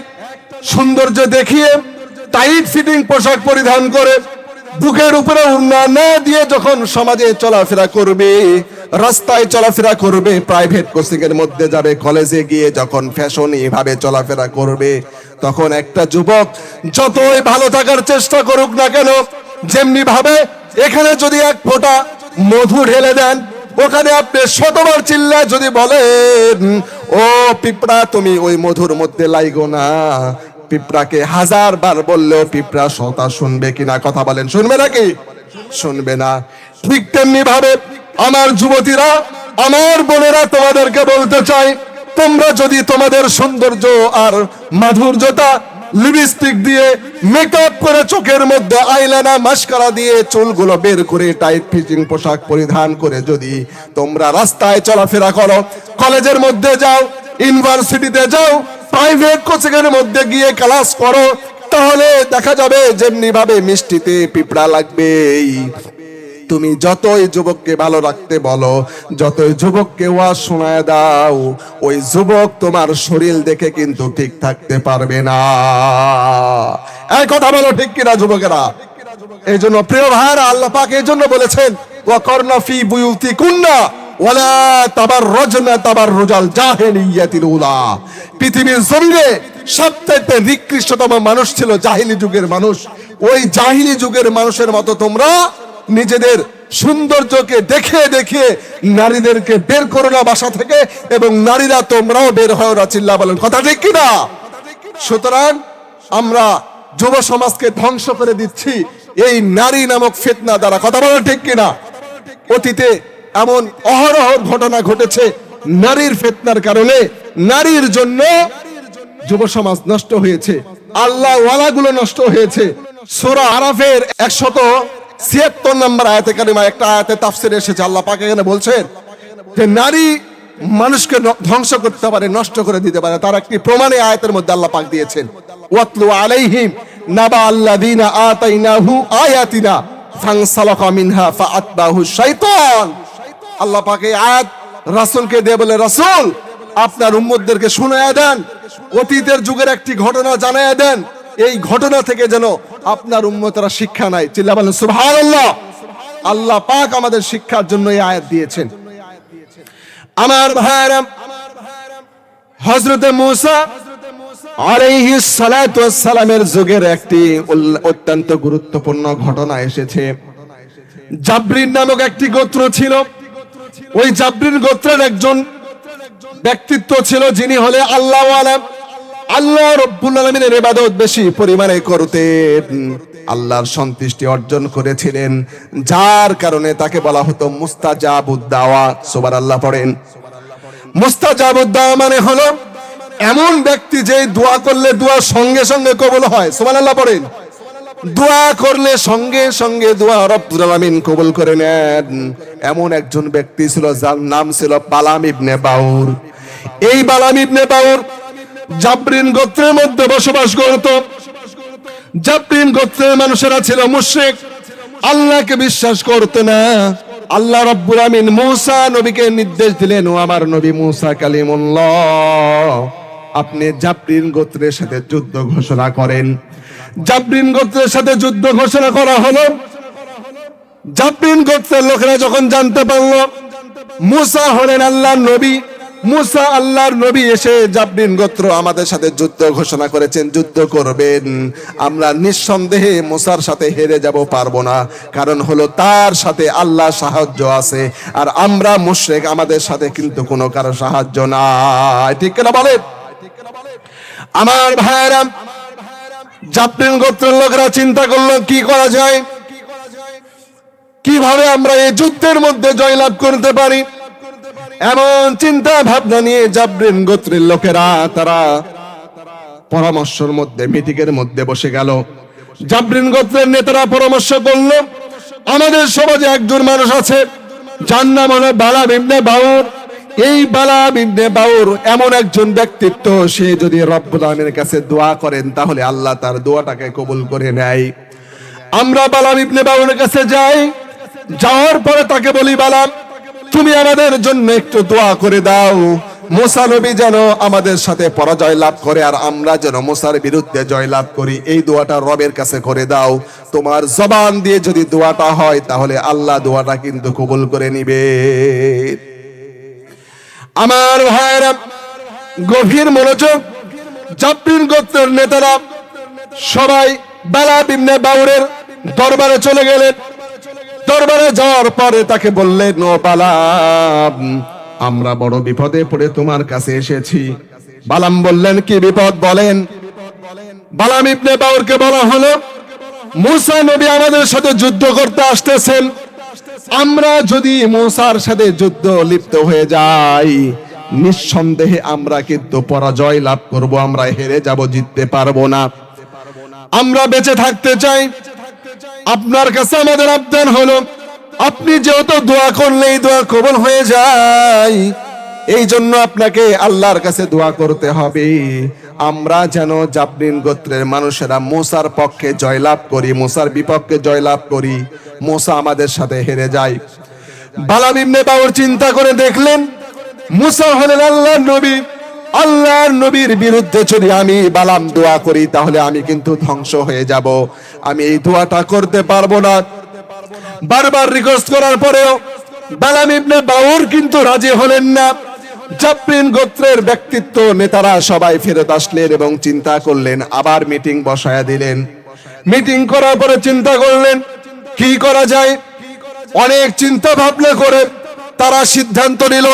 সৌন্দর্য দেখিয়ে টাইট ফিটিং পোশাক পরিধান করে, বুকের উপরে ওড়না না দিয়ে যখন সমাজে চলাফেরা করবে, রাস্তায় চলাফেরা করবে, প্রাইভেট কোচিং এর মধ্যে যাবে, কলেজে গিয়ে যখন ফ্যাশন এভাবে চলাফেরা করবে, তখন একটা যুবক যতই ভালো থাকার চেষ্টা করুক না কেন, যেমনি ভাবে এখানে যদি এক ফোঁটা মধু ঢেলে দেন, ওখানে আপনি শতবার চিল্লায় যদি বলেন, ও পিঁপড়া তুমি ওই মধুর মধ্যে লাইগো না, পিঁপড়াকে 1000 বার বললেও পিঁপড়া কথা শুনবে কিনা? কথা বলেন, শুনবে নাকি? শুনবে না। ঠিক তেমনি ভাবে আমার যুবতীরা, আমার বোনেরা, তোমাদেরকে বলতে চাই, তোমরা যদি তোমাদের সৌন্দর্য আর মাধুর্যতা লিপস্টিক দিয়ে, মেকআপ করে, চোখের মধ্যে আইলাইনার মাস্কারা দিয়ে, চুলগুলো বের করে টাইট ফিটিং পোশাক পরিধান করে যদি তোমরা রাস্তায় চলাফেরা করো, কলেজের মধ্যে যাও, ইউনিভার্সিটিতে যাও, প্রাইভেট কোচিং এর মধ্যে গিয়ে ক্লাস করো, তাহলে দেখা যাবে যেমনি ভাবে মিষ্টিতে পিঁপড়া লাগবেই। তুমি যতই যুবককে ভালো রাখতে বলো, যতই যুবককে ওয়াজ শোনায় দাও, ওই যুবক তোমার শরীর দেখে কিন্তু ঠিক থাকতে পারবে না। এই কথা বলো ঠিক কিনা যুবকেরা? এই জন্য প্রিয় ভাইরা, আল্লাহ পাক এই জন্য বলেছেন ওয়াকরনা ফি বুয়ুতিকুন্না ওয়ালা তাবাররাজনা তাবাররুজাল জাহিলিয়াতিল উলা। পৃথিবীর জমিনে সবচেয়ে নিকৃষ্টতম মানুষ ছিল জাহিলি যুগের মানুষ। ওই জাহিলি যুগের মানুষের মতো তোমরা নিজেদের সৌন্দর্যকে দেখে দেখে নারীদেরকে বের করো না বাসা থেকে, এবং নারীরা তোমরাও বের হয় না। চিল্লা বলেন কথা ঠিক কিনা? সুতরাং আমরা যুব সমাজকে ধ্বংস করে দিচ্ছি এই নারী নামক ফিতনা দ্বারা। কথা বলেন ঠিক কিনা? অতীতে এমন অহরহ ঘটনা ঘটেছে নারীর ফিতনার কারণে, নারীর জন্য যুব সমাজ নষ্ট হয়েছে, আল্লাহ ওয়ালাগুলো নষ্ট হয়েছে। সূরা আরাফের 176 নম্বর আয়াতে কারিমা একটা আয়াতে তাফসিরে এসেছে, আল্লাহ পাক এখানে বলছেন যে নারী মানুষকে ধ্বংস করতে পারে, নষ্ট করে দিতে পারে। তার একটি প্রমাণে আয়াতের মধ্যে আল্লাহ পাক দিয়েছেন, ওয়াতলু আলাইহিম নাবা আল্লাযিনা আতাইনাহু আয়াতিনা ফানসালাকা মিনহা ফাআতবাহু শাইতান। আল্লাহ পাক এই আয়াত রাসূলকে দিয়ে বলে, রাসূল আপনার উম্মতদেরকে শুনায়া দেন, অতীতের যুগের একটি ঘটনা জানায়া দেন, এই ঘটনা থেকে যেন আপনার উম্মতরা শিক্ষা নেয়। চিল্লা বলেন সুবহানাল্লাহ। আল্লাহ পাক আমাদের শিক্ষার জন্য এই আয়াত দিয়েছেন। আমার ভাইরা, হযরত মূসা আলাইহিস সালাতু ওয়াস সালামের যুগের একটি অত্যন্ত গুরুত্বপূর্ণ ঘটনা এসেছে। জাবরিন নামক একটি গোত্র ছিল। ওই জাবরিন গোত্রের একজন ব্যক্তিত্ব ছিল যিনি হলে আল্লাহ ওয়ালা, আল্লাহ রাব্বুল আলামিনের ইবাদত বেশি পরিমাণে করতেন, আল্লাহর সন্তুষ্টি অর্জন করেছিলেন, যার কারণে তাকে বলা হতো মুস্তাজাবুদ দাওয়া। সুবহানাল্লাহ পড়েন। মুস্তাজাবুদ দাওয়া মানে হলো এমন ব্যক্তি যে দোয়া করলে দোয়া সঙ্গে সঙ্গে কবুল হয়। সুবহানাল্লাহ পড়েন। দোয়া করলে সঙ্গে সঙ্গে দোয়া রব্বুল আলামিন কবুল করে নেন, এমন একজন ব্যক্তি ছিল যার নাম ছিল বালাম ইবনে বাউর। এই বালাম ইবনে বাউর জাবরিন গোত্রের মধ্যে বসবাস করত। জাবরিন গোত্রের মানুষেরা ছিল মুশরিক, আল্লাহকে বিশ্বাস করত না। আল্লাহ রাব্বুল আমিন মূসা নবীকে নির্দেশ দিলেন, ও আমার নবী মূসা কালিমুল্লাহ, আপনি জাবরিন গোত্রের সাথে যুদ্ধ ঘোষণা করেন। জাবরিন গোত্রের সাথে যুদ্ধ ঘোষণা করা হলো। জাবরিন গোত্রের লোকেরা যখন জানতে পারল মূসা হলেন আল্লাহর নবী, মূসা আল্লাহর নবী এসে জাবরিন গোত্র আমাদের সাথে যুদ্ধ ঘোষণা করেছেন, যুদ্ধ করবেন, আমরা নিঃসন্দেহে মূসার সাথে হেরে যাব, পারবো না। কারণ হলো তার সাথে আল্লাহ সাহায্য আছে, আর আমরা মুশরিক, আমাদের সাথে কিন্তু কোনো কারো সাহায্য নাই। ঠিক কিনা বলেন? আমার ভাইরা, জাবরিন গোত্রের লোকেরা চিন্তা করলো কি করা যায়, কিভাবে আমরা এই যুদ্ধের মধ্যে জয়লাভ করতে পারি। এমন চিন্তা ভাবনা নিয়ে জাবরিন গোত্রের লোকেরা তারা পরামর্শের মধ্যে, মিটিং এর মধ্যে বসে গেল। জাবরিন গোত্রের নেতারা পরামর্শ করলো, আমাদের সমাজে একজন মানুষ আছে যার নাম হলো বালাম ইবনে বাউর। এই বালাম ইবনে বাউর এমন একজন ব্যক্তিত্ব, সে যদি রব্বুল আমিনের কাছে দোয়া করেন তাহলে আল্লাহ তার দোয়াটাকে কবুল করে নেয়। আমরা বালাম ইবনে বাউরের কাছে যাই, যাওয়ার পরে তাকে বলি, বালাম তুমি আমাদের জন্য একটু দোয়া করে দাও, মূসা নবী যেন আমাদের সাথে পরাজয় লাভ করে আর আমরা যেন মূসার বিরুদ্ধে জয় লাভ করি, এই দোয়াটা রবের কাছে করে দাও। তোমার জবান দিয়ে যদি দোয়াটা হয় তাহলে আল্লাহ দোয়াটা কিন্তু কবুল করে নিবে। আমার ভাইরা, গভীর মনোযোগ। জাবরিন গোত্রের নেতারা সবাই বালাম ইবনে বাউরের দরবারে চলে গেলেন। দরবারে যাওয়ার পরে তাকে বললেন, ও বালাম, আমরা বড় বিপদে পড়ে তোমার কাছে এসেছি। বালাম বললেন, কি বিপদ বলেন। বালাম ইবনে বাউরকে বলা হলো, মূসা নবী আমাদের সাথে যুদ্ধ করতে আসতেছেন, আমরা যদি মূসার সাথে যুদ্ধ লিপ্ত হয়ে যাই নিঃসন্দেহে আমরা কিন্তু পরাজয় লাভ করব, আমরা হেরে যাব, জিততে পারবো না। আমরা বেঁচে থাকতে চাই। আপনার কাছে আমাদের আবদান হলো, আপনি যেহেতু দোয়া করলে এই দোয়া কবুল হয়ে যায়, এই জন্য আপনাকে আল্লাহর কাছে দোয়া করতে হবে আমরা যেন জাবরিন গোত্রের মানুষেরা মুসার পক্ষে জয়লাভ করি, মুসার বিপক্ষে জয়লাভ করি, মুসা আমাদের সাথে হেরে যায়। বালাম ইবনে বাউর চিন্তা করে দেখলেন, মুসা হলেন আল্লাহর নবী, আল্লাহর নবীর বিরুদ্ধে যদি আমি বালাম দোয়া করি তাহলে আমি কিন্তু ধ্বংস হয়ে যাব, আমি এই দোয়াটা করতে পারবো না। বারবার রিকোয়েস্ট করার পরেও বালাম ইবনে বাউর কিন্তু রাজি হলেন না। জাবরিন গোত্রের ব্যক্তিত্ব নেতারা সবাই ফেরত আসলেন এবং চিন্তা করলেন, আবার মিটিং বসায়া দিলেন। মিটিং করার পরে চিন্তা করলেন কি করা যায়। অনেক চিন্তা ভাবনা করে তারা সিদ্ধান্ত নিল,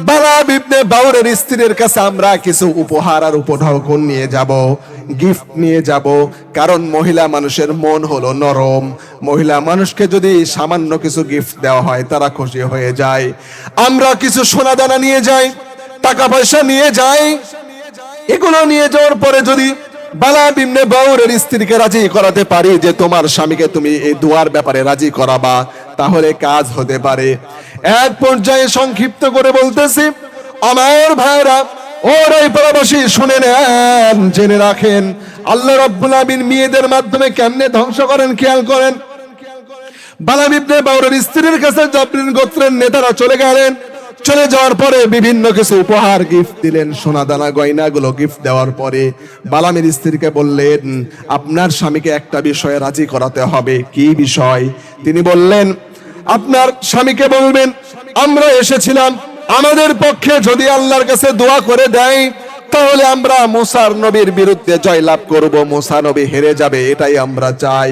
বালাম ইবনে বাউরের স্ত্রীর কাছে আমরা কিছু উপহার আর উপঢৌকন নিয়ে যাব, গিফট নিয়ে যাব। কারণ মহিলা মানুষের মন হলো নরম, মহিলা মানুষকে যদি সামান্য কিছু গিফট দেওয়া হয় তারা খুশি হয়ে যায়। আমরা কিছু সোনা দানা নিয়ে যাই, টাকা পয়সা নিয়ে যাই। এগুলো নিয়ে যাওয়ার পরে যদি বালাম ইবনে বাউরের স্ত্রীকে রাজি করাতে পারি যে তোমার স্বামীকে তুমি এই দোয়ার ব্যাপারে রাজি করাবা, তাহলে কাজ হতে পারে। এক পর্যায়ে সংক্ষিপ্ত করে বলতেছি, আমার ভাইরা ওরাই প্রবাসী শুনে নেন, জেনে রাখেন আল্লাহ রাব্বুল আলামিন মেয়েদের মাধ্যমে কেমনে ধ্বংস করেন খেয়াল করেন। বালাম ইবনে বাউরের স্ত্রীর কাছে জাবরিন গোত্রের নেতারা চলে গেলেন। চলে যাওয়ার পরে বিভিন্ন কিছু উপহার গিফট দিলেন, সোনা দানা গয়নাগুলো গিফট দেওয়ার পরে বালামের স্ত্রীকে বললেন, আপনার স্বামীকে একটা বিষয়ে রাজি করাতে হবে। কি বিষয়? তিনি বললেন, আপনার স্বামীকে বলবেন আমরা এসেছিলাম, আমাদের পক্ষে যদি আল্লাহর কাছে দোয়া করে দেয় তাহলে আমরা মুসার নবীর বিরুদ্ধে জয়লাভ করব, মুসা নবী হেরে যাবে, এটাই আমরা চাই।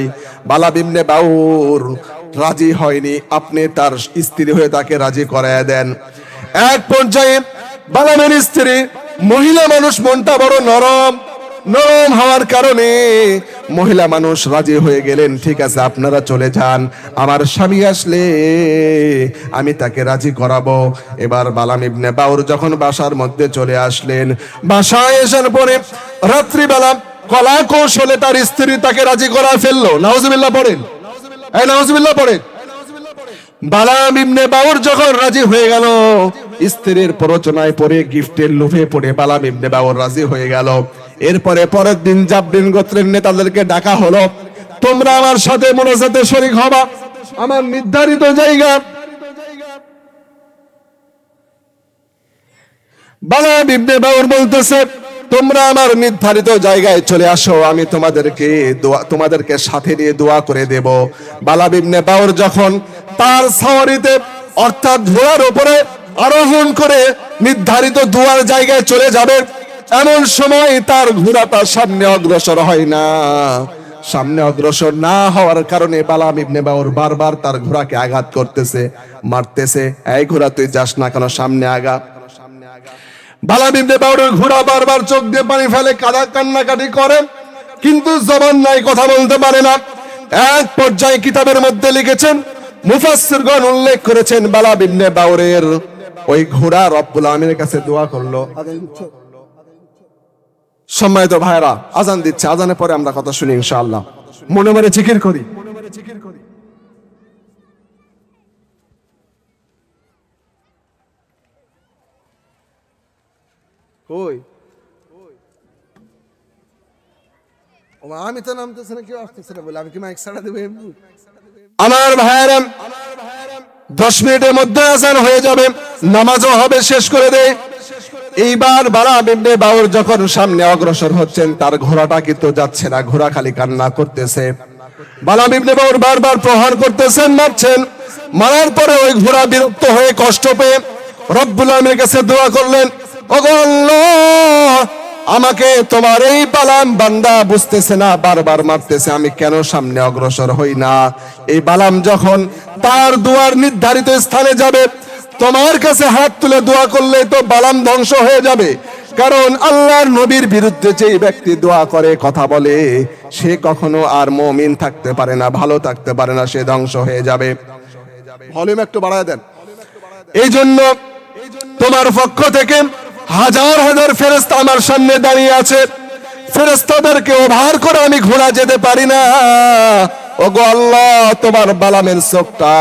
বালাম ইবনে বাউর রাজি হয়নি, আপনি তার স্ত্রী হয়ে তাকে রাজি করায় দেন। এক পর্যায়ে বালামের স্ত্রী মহিলা মানুষ, মনটা বড় নরম, নরম হওয়ার কারণে মহিলা মানুষ রাজি হয়ে গেলেন, ঠিক আছে আপনারা চলে যান, আমার স্বামী আসলে আমি তাকে রাজি করাবো। এবার বালাম ইবনে বাউর যখন বাসার মধ্যে চলে আসলেন, বাসায় আসার পরে রাত্রিবেলা কলা কৌশলে তার স্ত্রী তাকে রাজি করা ফেললো। নাউজুবিল্লাহ পড়েন, এই নাউজুবিল্লাহ পড়েন। বালাম ইবনে বাউর যখন রাজি হয়ে গেল, স্ত্রীর প্ররোচনায় পড়ে, গিফটের লোভে পড়ে বালাম ইবনে বাউর রাজি হয়ে গেল। এরপরে পরের দিন জাবরিন গোত্রের নেতাদেরকে ডাকা হলো, তোমরা আমার সাথে মোনাজাতে শরীক হবা, আমার নির্ধারিত জায়গা। বালাম ইবনে বাউর বলতেছে, তোমরা আমার নির্ধারিত জায়গায় চলে আসো, আমি তোমাদেরকে সাথে নিয়ে দোয়া করে দেব। বালাম ইবনে বাউর যখন তার সাওয়ারিতে অর্থাৎ ঘোড়ার উপরে আরোহণ করে নির্ধারিত দোয়ার জায়গায় চলে যাবে, এমন সময় তার ঘোড়াটা সামনে অগ্রসর হয় না। সামনে অগ্রসর না হওয়ার কারণে বালাম ইবনে বাউর বারবার তার ঘোড়াকে আঘাত করতেছে, মারতেছে, এই ঘোড়া তুই যাস না কেন, সামনে আগা। বালাম ইবনে বাউরের ঘোড়া বারবার চোখ দিয়ে পানি ফেলে, কান্নাকাটি করে, কিন্তু জবান নাই, কথা বলতে পারে না। এক পর্যায়ে কিতাবের মধ্যে লিখেছেন, মুফাসসিরগণ উল্লেখ করেছেন, বালাম ইবনে বাউরের ওই ঘোড়া রব্বুল আমিনের কাছে দোয়া করলো। সম্মানিত ভাইরা, আজান দিচ্ছে, আজানের পরে আমরা কথা শুনি ইনশাআল্লাহ। মনে মনে জিকির করি। কই আমি তো নামতেছে না, কেউ আসতেছে না বলে আমি কি মাইক ছাড়া দেব? আমার ভাইরা 10 মিনিটের মধ্যে আজান হয়ে যাবে, নামাজও হবে, শেষ করে দেয়। এইবার বালাম ইবনে বাউর যখন সামনে অগ্রসর হচ্ছেন, তার ঘোড়াটা কিন্তু যাচ্ছে না, ঘোড়া খালি কান্না করতেছে। বালাম ইবনে বাউর বারবার প্রহার করতেছেন, মারছেন। মারার পরে ওই ঘোড়া বিরক্ত হয়ে, কষ্ট পেয়ে রব্বুল আমিনের কাছে দোয়া করলেন, ওগো আল্লাহ, আমাকে তোমার এই বালাম বান্দা বুঝতেছে না, বারবার মারতেছে, আমি কেন সামনে অগ্রসর হই না? এই বালাম যখন তার দুয়ার নির্ধারিত স্থানে যাবে, তোমার কাছে হাত তুলে দোয়া করলে তো বালাম ধ্বংস হয়ে যাবে। কারণ আল্লাহর নবীর বিরুদ্ধে যেই ব্যক্তি দোয়া করে, কথা বলে, সে কখনো আর মুমিন থাকতে পারে না, ভালো থাকতে পারে না, সে ধ্বংস হয়ে যাবে। ভলিউম একটু বাড়ায় দেন। এই জন্য তোমার পক্ষ থেকে হাজার হাজার ফেরেশতা আমার সামনে দাঁড়িয়ে আছে। ফেরেশতাদেরকে ওভার করে আমি ঘোড়া যেতে পারি না। ওগো আল্লাহ, তোমার বালামের চোখটা,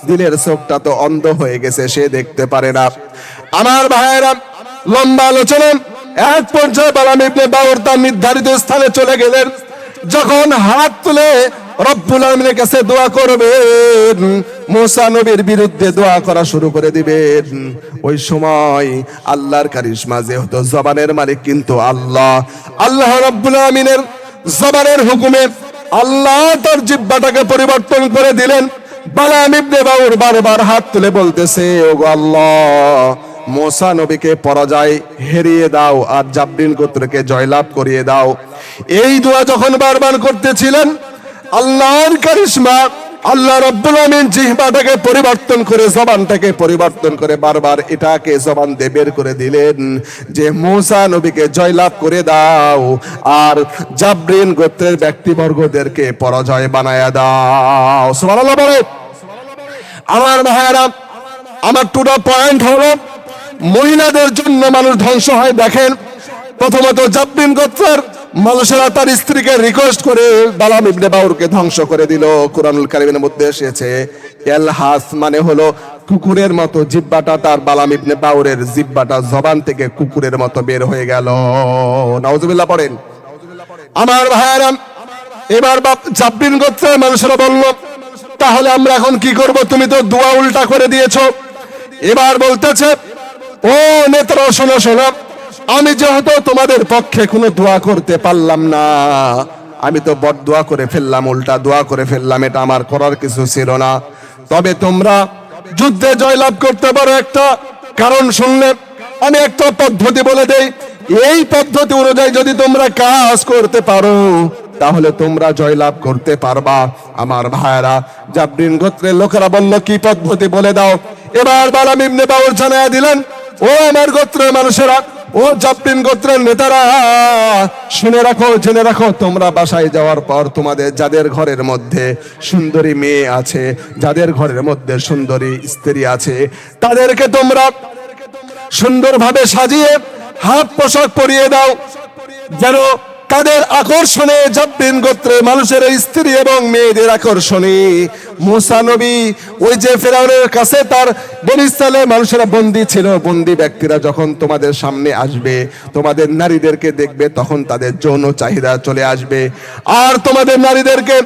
দিলের চোখটা তো অন্ধ হয়ে গেছে, সে দেখতে পারে না। আমার ভাইয়েরা, লম্বা আলোচনা, এক পর্যায়ে বালাম ইবনে বাউর তার নির্ধারিত স্থানে চলে গেলেন। যখন হাত তুলে রব্বুল আলামিনের কাছে দোয়া করবেন, মুসা নবীর বিরুদ্ধে দোয়া করা শুরু করে দিবেন, ওই সময় আল্লাহর কারিশমা, যেহেতু জবানের মালিক কিন্তু আল্লাহ, আল্লাহ রব্বুল আলামিনের জবানের হুকুমে আল্লাহ তার জিহ্বাটাকে পরিবর্তন করে দিলেন। বালাম ইবনে বাউর বারবার হাত তুলে বলতেছে, ওগো আল্লাহ, মুসা নবীকে পরাজয় হেরিয়ে দাও আর জাবরিন গোত্রকে জয়লাভ করিয়ে দাও। এই দোয়া যখন বারবার করতেছিলেন, আল্লাহর কারিশমা, আল্লাহ রাব্বুল আমিন জিহ্বাটাকে পরিবর্তন করে, জবানটাকে পরিবর্তন করে বারবার এটাকে জবান দিয়ে বের করে দিলেন যে মুসা নবীকে জয়লাভ করে দাও আর জাবরিন গোত্রের ব্যক্তিবর্গদেরকে পরাজয় বানায়া দাও। সুবহানাল্লাহ বলে। আমার ভাইয়েরা, আমার টুডা পয়েন্ট হলো, মহিলাদের জন্য মানুষ ধ্বংস হয়। দেখেন, প্রথমত জাবরিন গোত্রের মানুষেরা তার স্ত্রীকে রিকোয়েস্ট করে বালাম ইবনে বাউরকে ধ্বংস করে দিল। কুরআনুল কারীমের মধ্যে এসেছে এলহাস মানে হলো কুকুরের মতো জিহ্বাটা, তার বালাম ইবনে বাউরের জিহ্বাটা জবান থেকে কুকুরের মতো বের হয়ে গেল। নাউজুবিল্লাহ পড়েন। আমার ভাইয়েরা, এবার জাবরিন গোত্রের মানুষেরা বলল, তাহলে আমরা এখন কি করব? তুমি তো দোয়া উল্টা করে দিয়েছো। এবার বলতেছে, ও নেত্র, শোনো শোনো, আমি যেহেতু তোমাদের পক্ষে কোনো দোয়া করতে পারলাম না, আমি তো বদদোয়া করে ফেললাম, উল্টা দোয়া করে ফেললাম, এটা আমার করার কিছু ছিল না। তবে তোমরা যুদ্ধে জয়লাভ করতে পারো একটা কারণ শুনলে আমি একটা পদ্ধতি বলে দেই। এই পদ্ধতি অনুযায়ী যদি তোমরা কাজ করতে পারো, তাহলে তোমরা জয়লাভ করতে পারবা। আমার ভাইয়েরা, জাবরিন গোত্রের লোকেরা বলল, কি পদ্ধতি বলে দাও। এবার বালাম ইবনে বাউর জানায়া দিলেন, ও আমার গোত্রের মানুষেরা, ও জাবরিন গোত্রের নেতারা, শুনে রাখো, জেনে রাখো, তোমরা বাসায় যাওয়ার পর তোমাদের যাদের ঘরের মধ্যে সুন্দরী মেয়ে আছে, যাদের ঘরের মধ্যে সুন্দরী স্ত্রী আছে, তাদেরকে তোমরা সুন্দরভাবে সাজিয়ে হাত পোশাক পরিয়ে দাও, যেন তাদের আকর্ষণে, জাবরিন গোত্রের মানুষের স্ত্রী এবং মেয়েদের আকর্ষণে মুসা নবী ওই যে ফেরাউনের কাছে তার বনী ইসরাইলের মানুষেরা বন্দী ছিল, বন্দী ব্যক্তিরা যখন তোমাদের সামনে আসবে, তোমাদের নারীদেরকে দেখবে, তখন তাদের যৌন চাহিদা চলে আসবে। আর তোমাদের নারীদেরকে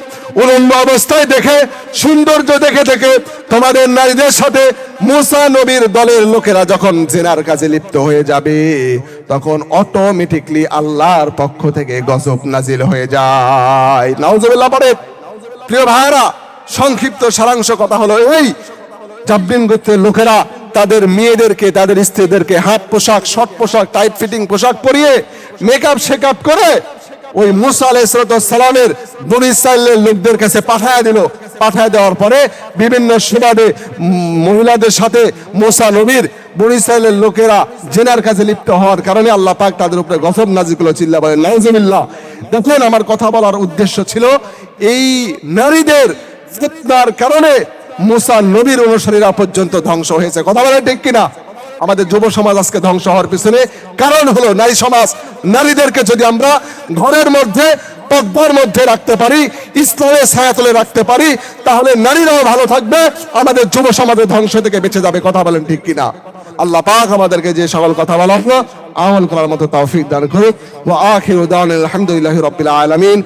উলঙ্গ অবস্থায় দেখে, সৌন্দর্য দেখে থেকে তোমাদের নারীদের সাথে মুসা নবীর দলের লোকেরা যখন জিনার কাজে লিপ্ত হয়ে যাবে, তখন অটোমেটিকলি আল্লাহর পক্ষ থেকে গজব নাজিল হয়ে যায়। নাউজুবিল্লাহ পড়ে। প্রিয় ভাইরা, সংক্ষিপ্ত সারাংশ কথা হলো এই, জাবরিন গোত্রের লোকেরা তাদের মেয়েদেরকে, তাদের স্ত্রীদেরকে হাফ পোশাক, শর্ট পোশাক, টাইট ফিটিং পোশাক পরিয়ে, মেকআপ শেকআপ করে ওই মুসা আলাইহিস সালামের বনী ইসরাইলের লোকদের কাছে পাঠায় দিল। পাঠায় দেওয়ার পরে বিভিন্ন সুবাদে মহিলাদের সাথে মুসা নবীর বনী ইসরাইলের লোকেরা জিনার কাজে লিপ্ত হওয়ার কারণে আল্লাহ পাক তাদের উপরে গজব নাজিল করলো। চিল্লা বলেন নাউজুবিল্লাহ। দেখুন, আমার কথা বলার উদ্দেশ্য ছিল এই নারীদের ফিতনার কারণে মুসা নবীর অনুসারীরা পর্যন্ত ধ্বংস হয়েছে। কথা বলেন ঠিক কিনা? আমাদের যুব সমাজ আজকে ধ্বংস হওয়ার পিছনে কারণ হলো নারী সমাজ। নারীদেরকে যদি আমরা ঘরের মধ্যে, পর্দার মধ্যে রাখতে পারি, ইসলামের ছায়াতলে রাখতে পারি, তাহলে নারীরাও ভালো থাকবে, আমাদের যুব সমাজের ধ্বংস থেকে বেঁচে যাবে। কথা বলেন ঠিক কিনা? আল্লাহ পাক আমাদেরকে যে সকল কথা বলা হলো আমল করার মতো তৌফিক দান করুক। ওয়া আখিরু দাওয়ানা আলহামদুলিল্লাহি রাব্বিল আলামিন।